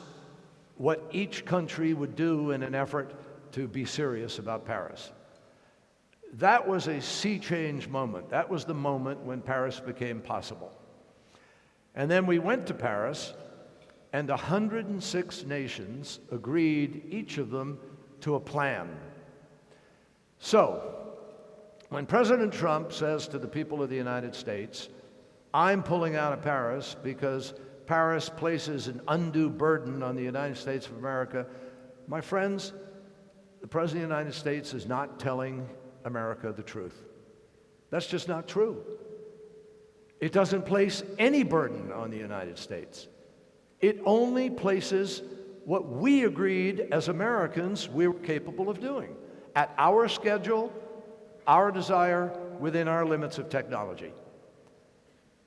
Speaker 2: what each country would do in an effort to be serious about Paris. That was a sea change moment. That was the moment when Paris became possible. And then we went to Paris, and 106 nations agreed, each of them, to a plan. So, when President Trump says to the people of the United States, I'm pulling out of Paris because Paris places an undue burden on the United States of America, my friends, the President of the United States is not telling America the truth. That's just not true. It doesn't place any burden on the United States. It only places what we agreed as Americans we were capable of doing at our schedule, our desire, within our limits of technology.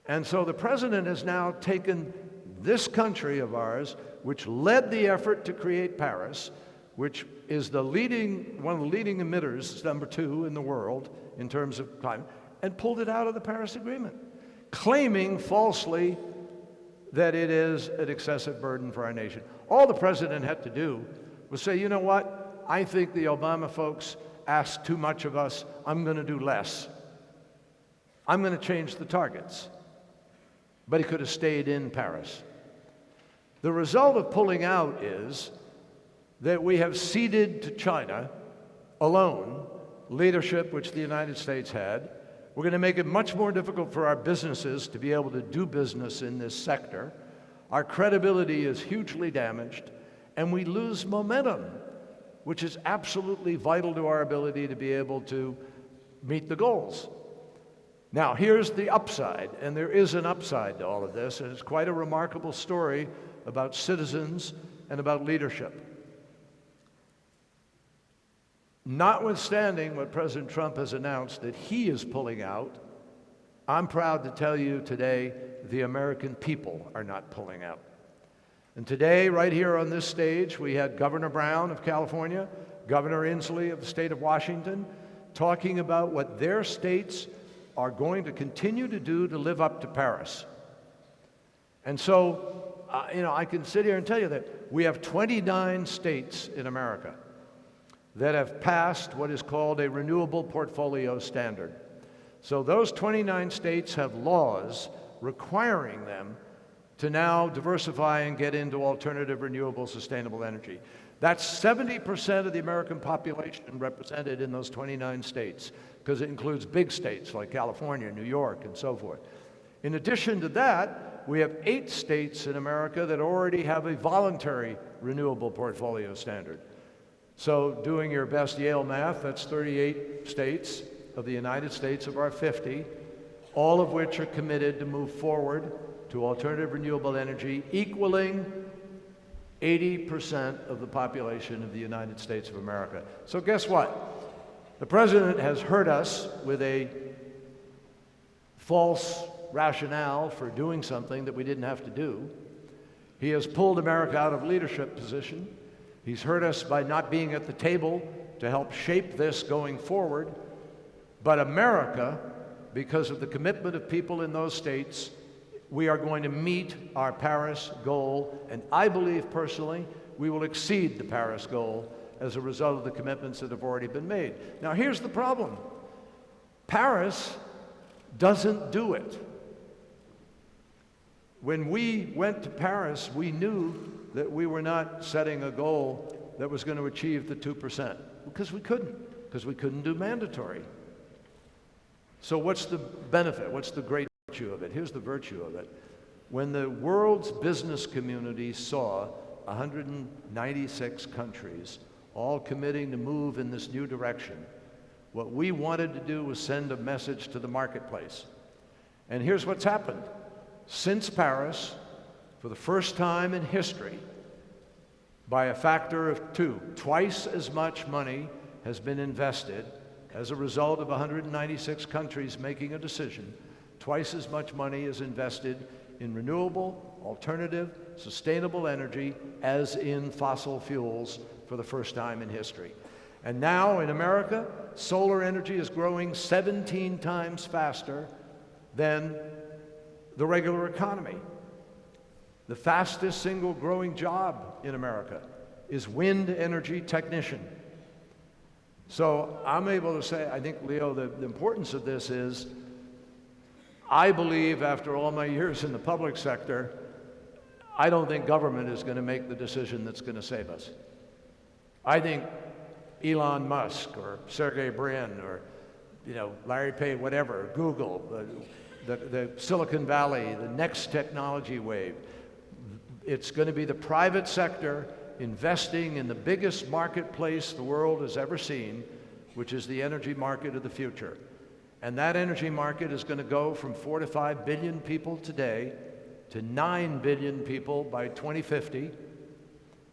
Speaker 2: And so the President has now taken this country of ours, which led the effort to create Paris, which is one of the leading emitters, number 2 in the world in terms of climate, and pulled it out of the Paris Agreement, claiming falsely that it is an excessive burden for our nation. All the president had to do was say, you know what, I think the Obama folks asked too much of us, I'm going to do less. I'm going to change the targets. But he could have stayed in Paris. The result of pulling out is that we have ceded to China alone leadership which the United States had. We're going to make it much more difficult for our businesses to be able to do business in this sector. Our credibility is hugely damaged, and we lose momentum, which is absolutely vital to our ability to be able to meet the goals. Now, here's the upside, and there is an upside to all of this, and it's quite a remarkable story about citizens and about leadership. Notwithstanding what President Trump has announced that he is pulling out, I'm proud to tell you today the American people are not pulling out. And today, right here on this stage, we had Governor Brown of California, Governor Inslee of the state of Washington, talking about what their states are going to continue to do to live up to Paris. And so, I can sit here and tell you that we have 29 states in America that have passed what is called a renewable portfolio standard. So those 29 states have laws requiring them to now diversify and get into alternative, renewable, sustainable energy. That's 70% of the American population represented in those 29 states, because it includes big states like California, New York, and so forth. In addition to that, we have 8 states in America that already have a voluntary renewable portfolio standard. So doing your best Yale math, that's 38 states of the United States of our 50, all of which are committed to move forward to alternative renewable energy, equaling 80% of the population of the United States of America. So guess what? The president has hurt us with a false rationale for doing something that we didn't have to do. He has pulled America out of leadership position. He's hurt us by not being at the table to help shape this going forward. But America, because of the commitment of people in those states, we are going to meet our Paris goal, and I believe personally we will exceed the Paris goal as a result of the commitments that have already been made. Now here's the problem. Paris doesn't do it. When we went to Paris, we knew that we were not setting a goal that was going to achieve the 2%, because we couldn't do mandatory. So what's the benefit? What's the great virtue of it? Here's the virtue of it. When the world's business community saw 196 countries all committing to move in this new direction, what we wanted to do was send a message to the marketplace. And here's what's happened. Since Paris, for the first time in history, by a factor of 2, twice as much money has been invested as a result of 196 countries making a decision. Twice as much money is invested in renewable, alternative, sustainable energy as in fossil fuels for the first time in history. And now in America, solar energy is growing 17 times faster than the regular economy. The fastest single growing job in America is wind energy technician. So I'm able to say, I think, Leo, the importance of this is, I believe after all my years in the public sector, I don't think government is going to make the decision that's going to save us. I think Elon Musk or Sergey Brin or Larry Page, whatever, Google, the Silicon Valley, the next technology wave, it's going to be the private sector investing in the biggest marketplace the world has ever seen, which is the energy market of the future. And that energy market is going to go from 4 to 5 billion people today to 9 billion people by 2050.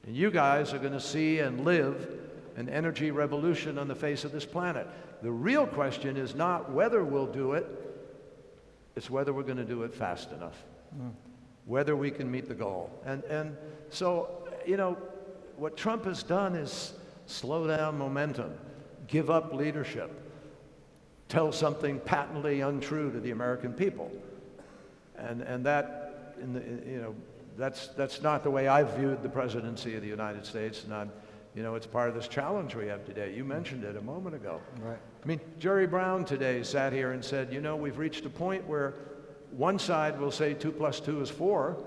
Speaker 2: And you guys are going to see and live an energy revolution on the face of this planet. The real question is not whether we'll do it, it's whether we're going to do it fast enough, whether we can meet the goal. And so, what Trump has done is slow down momentum, give up leadership, tell something patently untrue to the American people. And that that's not the way I've viewed the presidency of the United States, and it's part of this challenge we have today. You mentioned it a moment ago.
Speaker 3: Right.
Speaker 2: I mean, Jerry Brown today sat here and said, we've reached a point where one side will say 2 + 2 is 4,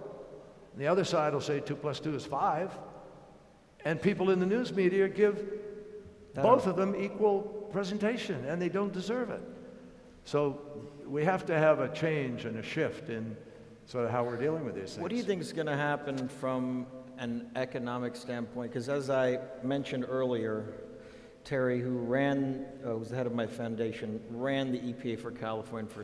Speaker 2: and the other side will say 2 + 2 is 5, and people in the news media give both of them equal presentation, and they don't deserve it. So we have to have a change and a shift in sort of how we're dealing with these things.
Speaker 3: What do you think is going to happen from an economic standpoint? Because as I mentioned earlier, Terry, who was the head of my foundation, ran the EPA for California for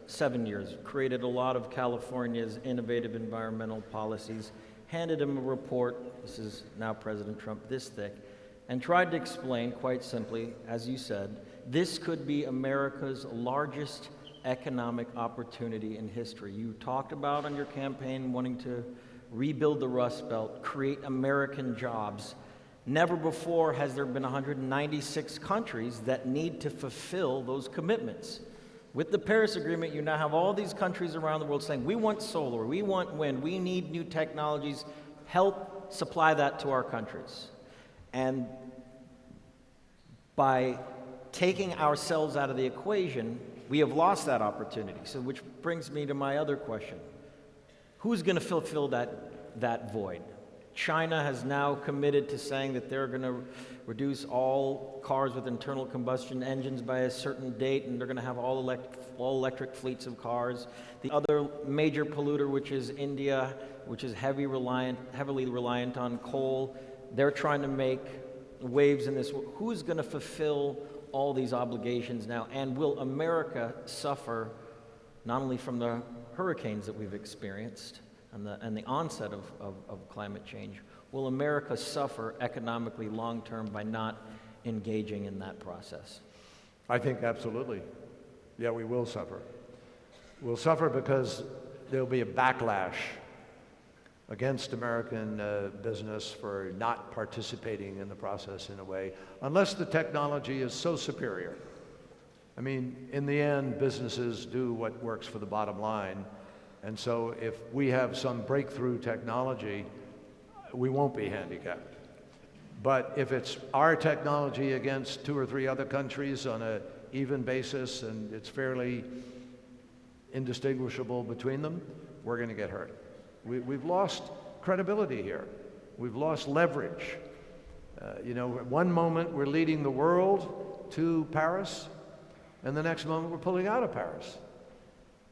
Speaker 3: seven years, created a lot of California's innovative environmental policies, handed him a report, this is now President Trump, this thick, and tried to explain quite simply, as you said, this could be America's largest economic opportunity in history. You talked about on your campaign wanting to rebuild the Rust Belt, create American jobs. Never before has there been 196 countries that need to fulfill those commitments. With the Paris Agreement, you now have all these countries around the world saying, we want solar, we want wind, we need new technologies, help supply that to our countries. And by taking ourselves out of the equation, we have lost that opportunity. So which brings me to my other question. Who's going to fulfill that void? China has now committed to saying that they're going to reduce all cars with internal combustion engines by a certain date, and they're going to have all electric fleets of cars. The other major polluter, which is India, which is heavily reliant on coal, they're trying to make waves in this. Who's going to fulfill all these obligations now? And will America suffer not only from the hurricanes that we've experienced and the onset of climate change, will America suffer economically long-term by not engaging in that process?
Speaker 2: I think absolutely. Yeah, we will suffer. We'll suffer because there'll be a backlash against American business for not participating in the process in a way, unless the technology is so superior. I mean, in the end, businesses do what works for the bottom line. And so if we have some breakthrough technology, we won't be handicapped. But if it's our technology against 2 or 3 other countries on an even basis and it's fairly indistinguishable between them, we're going to get hurt. We've lost credibility here. We've lost leverage. At one moment we're leading the world to Paris, and the next moment we're pulling out of Paris.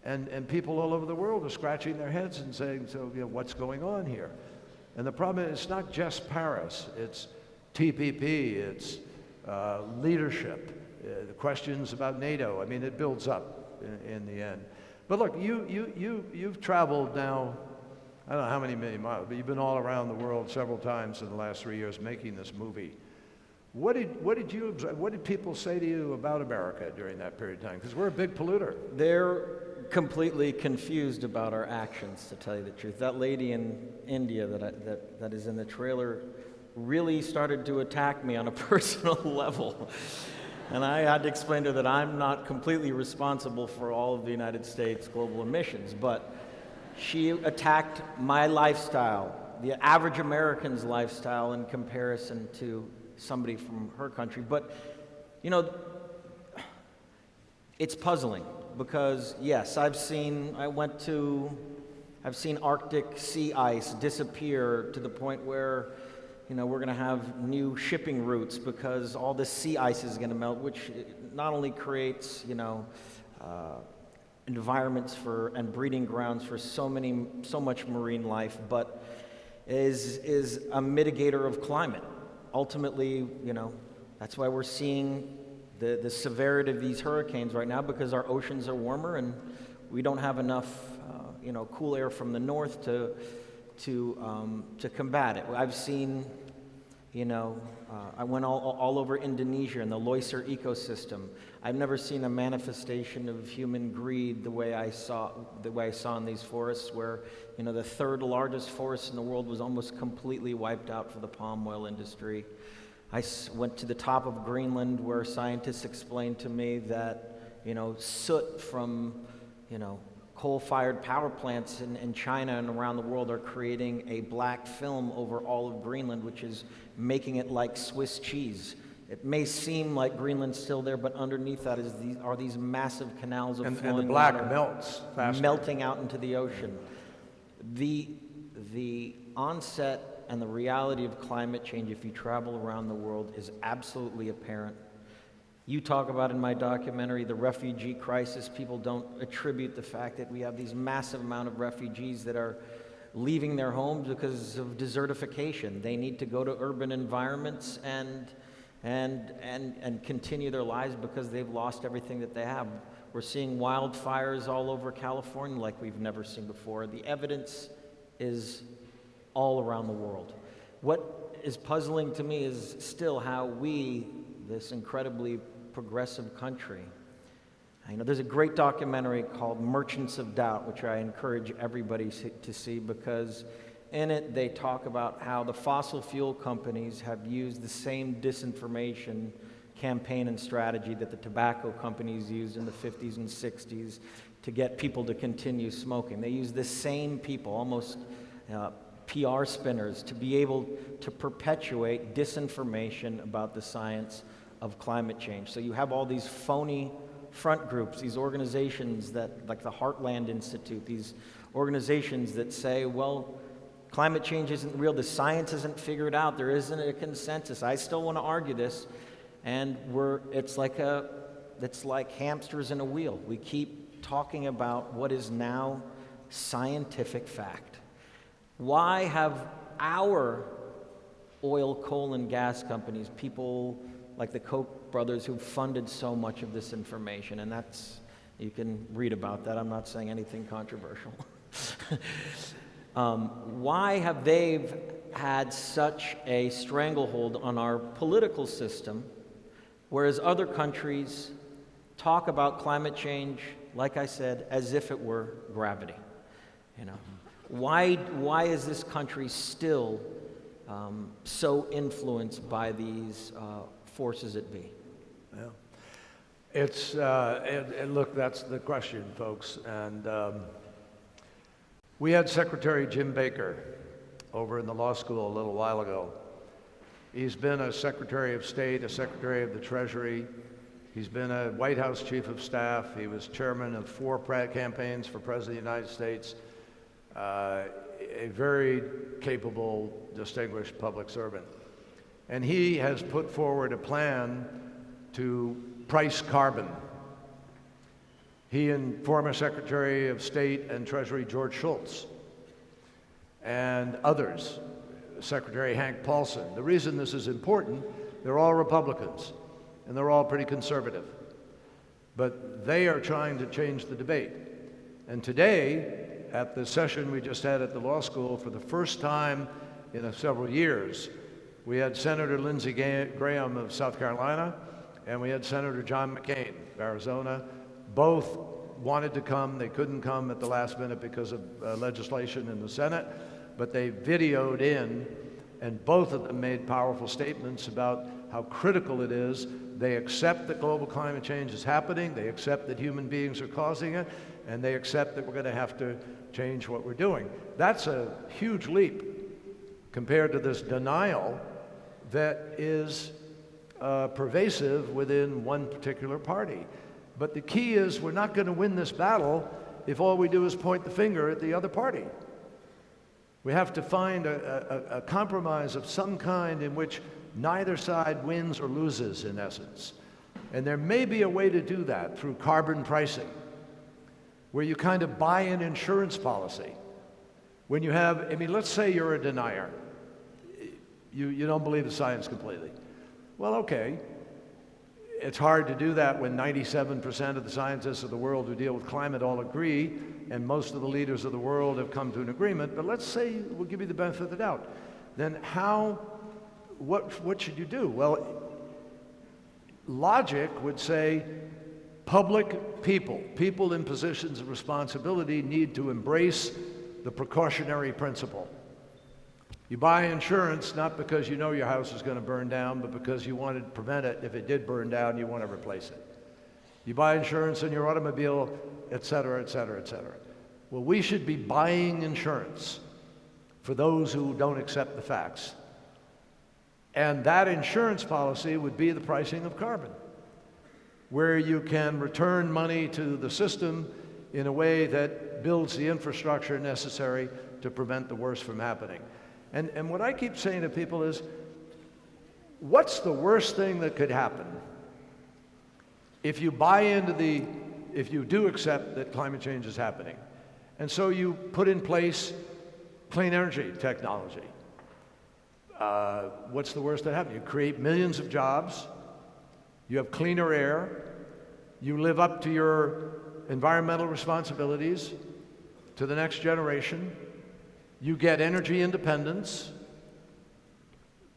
Speaker 2: And people all over the world are scratching their heads and saying, so what's going on here? And the problem is it's not just Paris. It's TPP, it's leadership, the questions about NATO. I mean, it builds up in the end. But look, you've traveled now, I don't know how many million miles, but you've been all around the world several times in the last 3 years making this movie. What did you observe? What did people say to you about America during that period of time? Because we're a big polluter.
Speaker 3: They're completely confused about our actions, to tell you the truth. That lady in India that is in the trailer really started to attack me on a personal level. And I had to explain to her that I'm not completely responsible for all of the United States global emissions, but she attacked my lifestyle, the average American's lifestyle, in comparison to somebody from her country. But, it's puzzling because, yes, I've seen Arctic sea ice disappear to the point where, we're going to have new shipping routes because all this sea ice is going to melt, which not only creates, environments and breeding grounds for so much marine life, but is a mitigator of climate. Ultimately, that's why we're seeing the severity of these hurricanes right now, because our oceans are warmer and we don't have enough, cool air from the north to combat it. I've seen, I went all over Indonesia and the Loiser ecosystem. I've never seen a manifestation of human greed the way I saw in these forests, where the third largest forest in the world was almost completely wiped out for the palm oil industry. I went to the top of Greenland, where scientists explained to me that soot from coal-fired power plants in China and around the world are creating a black film over all of Greenland, which is making it like Swiss cheese. It may seem like Greenland's still there, but underneath that are these massive canals of flowing
Speaker 2: and the black
Speaker 3: water
Speaker 2: melts faster.
Speaker 3: melting out into the ocean. The onset and the reality of climate change, if you travel around the world, is absolutely apparent. You talk about in my documentary the refugee crisis. People don't attribute the fact that we have these massive amount of refugees that are leaving their homes because of desertification. They need to go to urban environments and continue their lives because they've lost everything that they have. We're seeing wildfires all over California like we've never seen before. The evidence is all around the world. What is puzzling to me is still how we, this incredibly progressive country, there's a great documentary called Merchants of Doubt, which I encourage everybody to see, because in it they talk about how the fossil fuel companies have used the same disinformation campaign and strategy that the tobacco companies used in the 50s and 60s to get people to continue smoking. They use the same people, almost PR spinners, to be able to perpetuate disinformation about the science of climate change. So you have all these phony front groups, these organizations that, like the Heartland Institute, these organizations that say, well, climate change isn't real, the science isn't figured out, there isn't a consensus. I still want to argue this, and it's like hamsters in a wheel. We keep talking about what is now scientific fact. Why have our oil, coal, and gas companies, people like the Koch brothers who funded so much of this information, and you can read about that, I'm not saying anything controversial. Why have they had such a stranglehold on our political system, whereas other countries talk about climate change, like I said, as if it were gravity? Why is this country still so influenced by these forces at be?
Speaker 2: Yeah. It's, and look, that's the question, folks. And we had Secretary Jim Baker over in the law school a little while ago. He's been a Secretary of State, a Secretary of the Treasury. He's been a White House Chief of Staff. He was chairman of 4 campaigns for President of the United States. A very capable, distinguished public servant. And he has put forward a plan to price carbon. He and former Secretary of State and Treasury George Shultz and others, Secretary Hank Paulson. The reason this is important, they're all Republicans and they're all pretty conservative, but they are trying to change the debate. And today, at the session we just had at the law school, for the first time in several years, we had Senator Lindsey Graham of South Carolina, and we had Senator John McCain of Arizona. Both wanted to come. They couldn't come at the last minute because of legislation in the Senate, but they videoed in, and both of them made powerful statements about how critical it is. They accept that global climate change is happening, they accept that human beings are causing it, and they accept that we're going to have to change what we're doing. That's a huge leap compared to this denial that is pervasive within one particular party. But the key is we're not going to win this battle if all we do is point the finger at the other party. We have to find a compromise of some kind in which neither side wins or loses, in essence. And there may be a way to do that through carbon pricing, where you kind of buy an insurance policy. When you have, let's say you're a denier. You don't believe the science completely. Well, okay. It's hard to do that when 97% of the scientists of the world who deal with climate all agree, and most of the leaders of the world have come to an agreement. But let's say we'll give you the benefit of the doubt. Then what should you do? Well, logic would say people in positions of responsibility need to embrace the precautionary principle. You buy insurance not because you know your house is going to burn down, but because you want to prevent it. If it did burn down, you want to replace it. You buy insurance in your automobile et cetera, et cetera, et cetera. Well, we should be buying insurance for those who don't accept the facts. And that insurance policy would be the pricing of carbon, where you can return money to the system in a way that builds the infrastructure necessary to prevent the worst from happening. And what I keep saying to people is, what's the worst thing that could happen if you buy into if you do accept that climate change is happening? And so you put in place clean energy technology. What's the worst that happens? You create millions of jobs, you have cleaner air, you live up to your environmental responsibilities to the next generation, you get energy independence.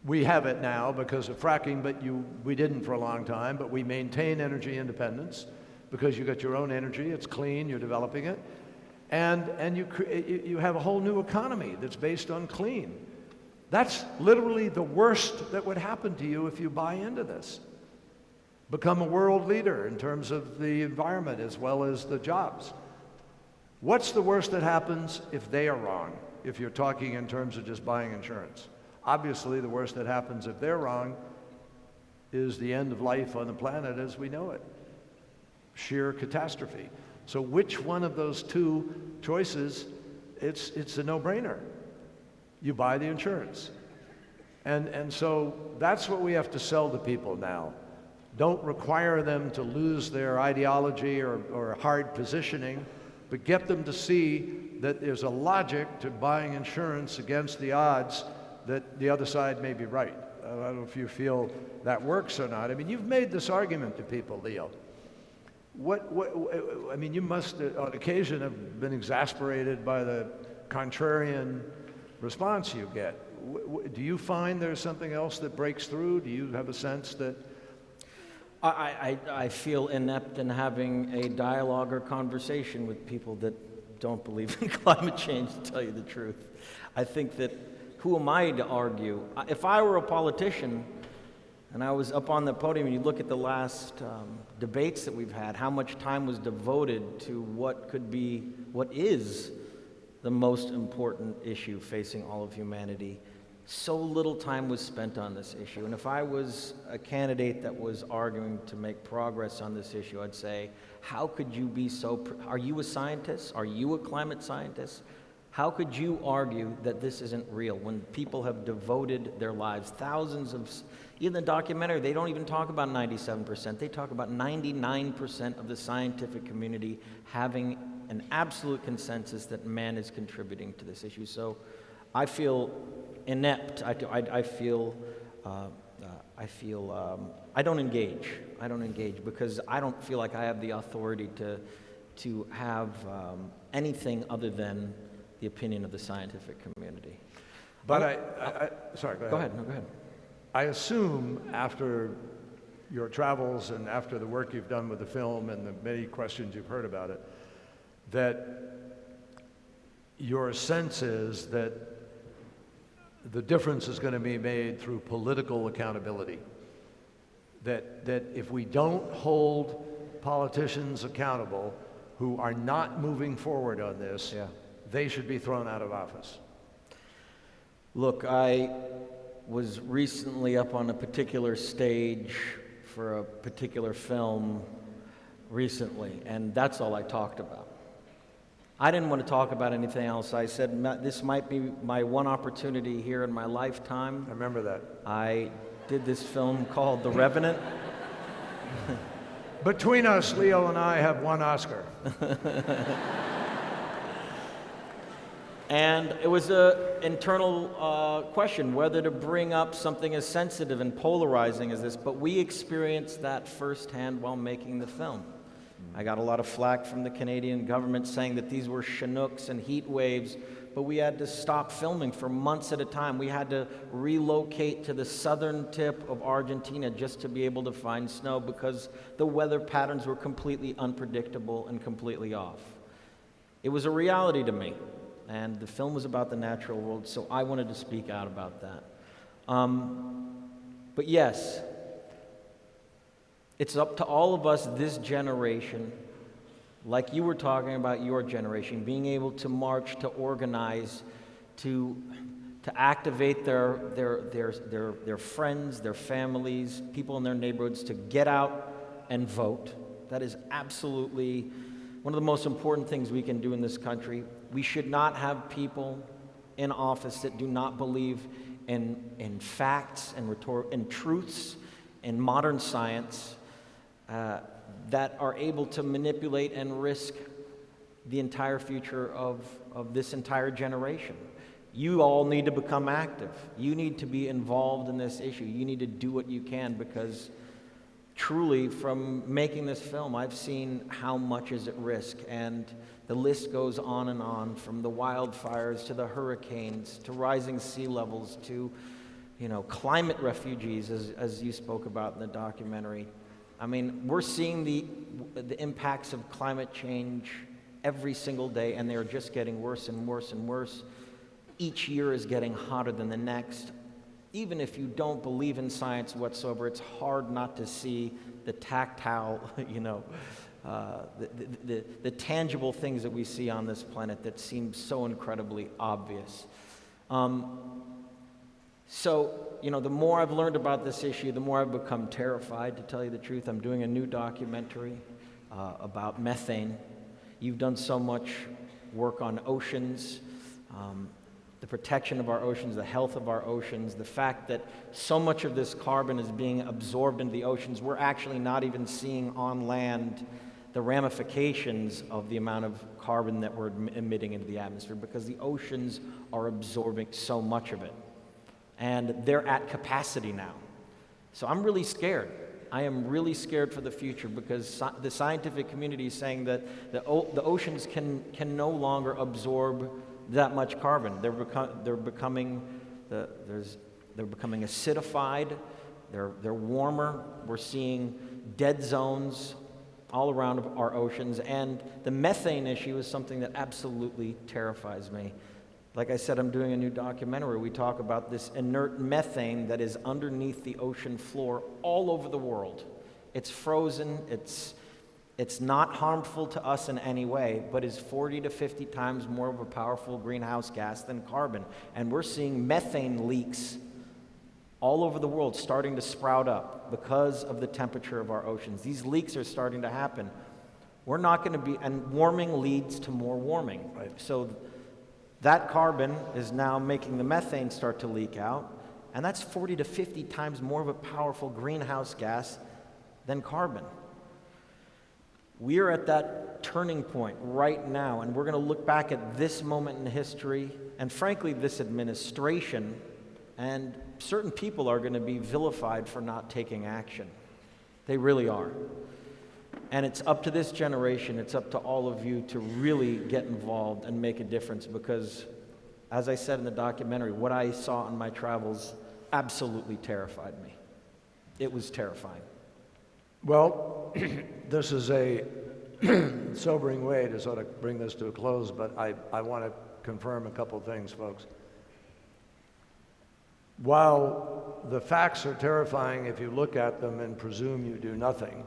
Speaker 2: We have it now because of fracking, but we didn't for a long time, but we maintain energy independence because you got your own energy, it's clean, you're developing it, and you have a whole new economy that's based on clean. That's literally the worst that would happen to you if you buy into this. Become a world leader in terms of the environment as well as the jobs. What's the worst that happens if they are wrong, if you're talking in terms of just buying insurance? Obviously, the worst that happens if they're wrong is the end of life on the planet as we know it. Sheer catastrophe. So which one of those two choices, it's a no-brainer. You buy the insurance. And so that's what we have to sell to people now. Don't require them to lose their ideology or hard positioning, but get them to see that there's a logic to buying insurance against the odds that the other side may be right. I don't know if you feel that works or not. I mean, you've made this argument to people, Leo. I mean, you must, on occasion, have been exasperated by the contrarian response you get. Do you find there's something else that breaks through? Do you have a sense that...
Speaker 3: I feel inept in having a dialogue or conversation with people that don't believe in climate change, to tell you the truth. I think that, who am I to argue? If I were a politician and I was up on the podium and you look at the last debates that we've had, how much time was devoted to what is the most important issue facing all of humanity. So little time was spent on this issue. And if I was a candidate that was arguing to make progress on this issue, I'd say, how could you be are you a scientist? Are you a climate scientist? How could you argue that this isn't real when people have devoted their lives, thousands of, even the documentary, they don't even talk about 97%, they talk about 99% of the scientific community having an absolute consensus that man is contributing to this issue. So I feel inept. I don't engage. I don't engage because I don't feel like I have the authority to have anything other than the opinion of the scientific community.
Speaker 2: But sorry, go ahead.
Speaker 3: Go ahead. No, go ahead.
Speaker 2: I assume after your travels and after the work you've done with the film and the many questions you've heard about it, that your sense is that the difference is going to be made through political accountability. That if we don't hold politicians accountable who are not moving forward on this, they should be thrown out of office.
Speaker 3: Look, I was recently up on a particular stage for a particular film recently, and that's all I talked about. I didn't want to talk about anything else. I said, this might be my one opportunity here in my lifetime.
Speaker 2: I remember that.
Speaker 3: I did this film called The Revenant.
Speaker 2: Between us, Leo and I have one Oscar.
Speaker 3: And it was an internal question whether to bring up something as sensitive and polarizing as this, but we experienced that firsthand while making the film. I got a lot of flack from the Canadian government saying that these were Chinooks and heat waves, but we had to stop filming for months at a time. We had to relocate to the southern tip of Argentina just to be able to find snow because the weather patterns were completely unpredictable and completely off. It was a reality to me, and the film was about the natural world, so I wanted to speak out about that. But yes, it's up to all of us, this generation, like you were talking about your generation, being able to march, to organize, to activate their friends, their families, people in their neighborhoods to get out and vote. That is absolutely one of the most important things we can do in this country. We should not have people in office that do not believe in facts and truths and modern science that are able to manipulate and risk the entire future of this entire generation. You all need to become active. You need to be involved in this issue. You need to do what you can, because truly, from making this film, I've seen how much is at risk, and the list goes on and on, from the wildfires to the hurricanes to rising sea levels to, climate refugees, as you spoke about in the documentary. I mean, we're seeing the impacts of climate change every single day, and they're just getting worse and worse and worse. Each year is getting hotter than the next. Even if you don't believe in science whatsoever, it's hard not to see the tactile, the tangible things that we see on this planet that seem so incredibly obvious. So, the more I've learned about this issue, the more I've become terrified, to tell you the truth. I'm doing a new documentary about methane. You've done so much work on oceans, the protection of our oceans, the health of our oceans, the fact that so much of this carbon is being absorbed into the oceans. We're actually not even seeing on land the ramifications of the amount of carbon that we're emitting into the atmosphere, because the oceans are absorbing so much of it. And they're at capacity now. So I'm really scared. I am really scared for the future, because the scientific community is saying that the oceans can no longer absorb that much carbon. They're becoming acidified. They're warmer. We're seeing dead zones all around our oceans, and the methane issue is something that absolutely terrifies me. Like I said, I'm doing a new documentary. We talk about this inert methane that is underneath the ocean floor all over the world. It's frozen. It's not harmful to us in any way, but is 40 to 50 times more of a powerful greenhouse gas than carbon. And we're seeing methane leaks all over the world starting to sprout up because of the temperature of our oceans. These leaks are starting to happen. We're not going to be, and warming leads to more warming. Right. So that carbon is now making the methane start to leak out, and that's 40 to 50 times more of a powerful greenhouse gas than carbon. We are at that turning point right now, and we're going to look back at this moment in history, and frankly, this administration, and certain people are going to be vilified for not taking action. They really are. And it's up to this generation, it's up to all of you to really get involved and make a difference, because, as I said in the documentary, what I saw on my travels absolutely terrified me. It was terrifying.
Speaker 2: Well, this is a sobering way to sort of bring this to a close, but I want to confirm a couple things, folks. While the facts are terrifying if you look at them and presume you do nothing,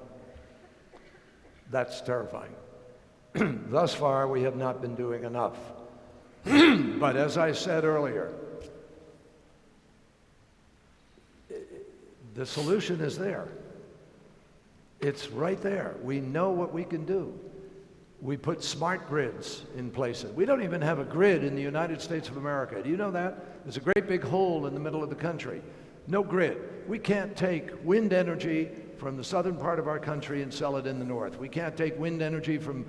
Speaker 2: that's terrifying. Thus far, we have not been doing enough. But as I said earlier, the solution is there. It's right there. We know what we can do. We put smart grids in places. We don't even have a grid in the United States of America. Do you know that? There's a great big hole in the middle of the country. No grid. We can't take wind energy from the southern part of our country and sell it in the north. We can't take wind energy from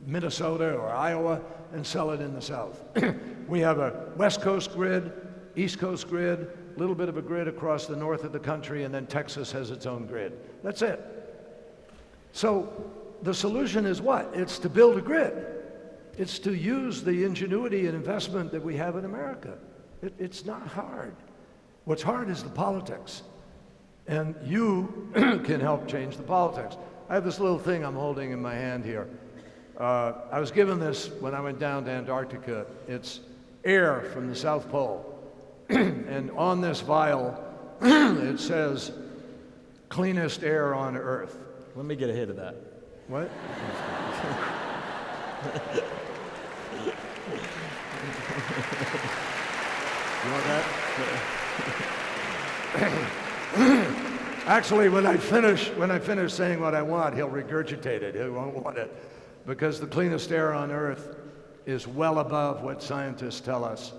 Speaker 2: Minnesota or Iowa and sell it in the south. We have a West Coast grid, East Coast grid, a little bit of a grid across the north of the country, and then Texas has its own grid. That's it. So the solution is what? It's to build a grid. It's to use the ingenuity and investment that we have in America. It's not hard. What's hard is the politics. And you can help change the politics. I have this little thing I'm holding in my hand here. I was given this when I went down to Antarctica. It's air from the South Pole. And on this vial, it says, cleanest air on Earth.
Speaker 3: Let me get a hit of that.
Speaker 2: What? You want that? Actually, when I finish saying what I want, he'll regurgitate it. He won't want it, because the cleanest air on Earth is well above what scientists tell us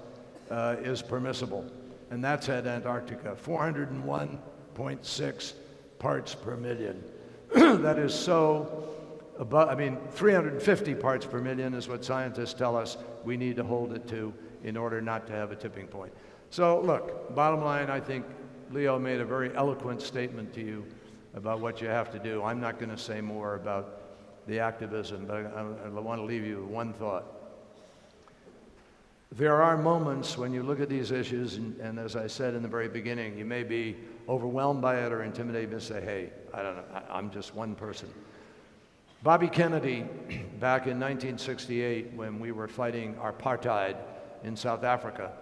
Speaker 2: is permissible, and that's at Antarctica, 401.6 parts per million. That is so above. I mean, 350 parts per million is what scientists tell us we need to hold it to in order not to have a tipping point. So look, bottom line, I think Leo made a very eloquent statement to you about what you have to do. I'm not going to say more about the activism, but I want to leave you with one thought. There are moments when you look at these issues, and as I said in the very beginning, you may be overwhelmed by it or intimidated and say, hey, I don't know, I'm just one person. Bobby Kennedy, back in 1968, when we were fighting apartheid in South Africa,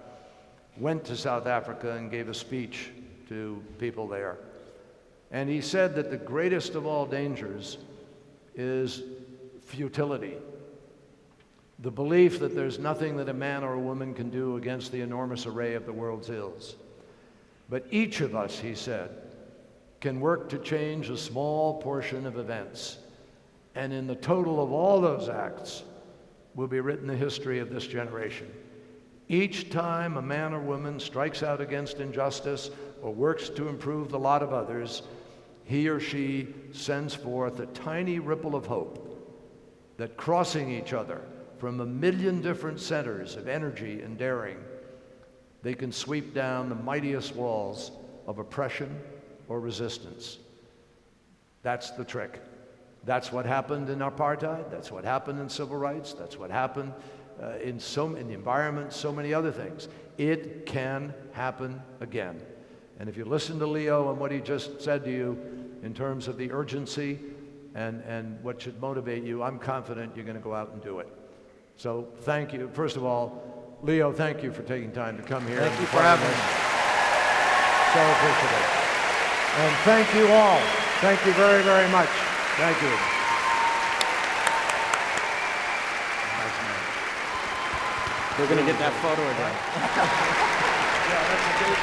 Speaker 2: went to South Africa and gave a speech to people there. And he said that the greatest of all dangers is futility. The belief that there's nothing that a man or a woman can do against the enormous array of the world's ills. But each of us, he said, can work to change a small portion of events. And in the total of all those acts will be written the history of this generation. Each time a man or woman strikes out against injustice or works to improve the lot of others, he or she sends forth a tiny ripple of hope that, crossing each other from 1 million different centers of energy and daring, they can sweep down the mightiest walls of oppression or resistance. That's the trick. That's what happened in apartheid. That's what happened in civil rights. That's what happened in the environment, so many other things. It can happen again. And if you listen to Leo and what he just said to you in terms of the urgency and what should motivate you, I'm confident you're going to go out and do it. So thank you. First of all, Leo, thank you for taking time to come here.
Speaker 3: Thank you for having me.
Speaker 2: So appreciative. And thank you all. Thank you very, very much. Thank you.
Speaker 3: We're going to get that photo again.
Speaker 2: Yeah, that's a great.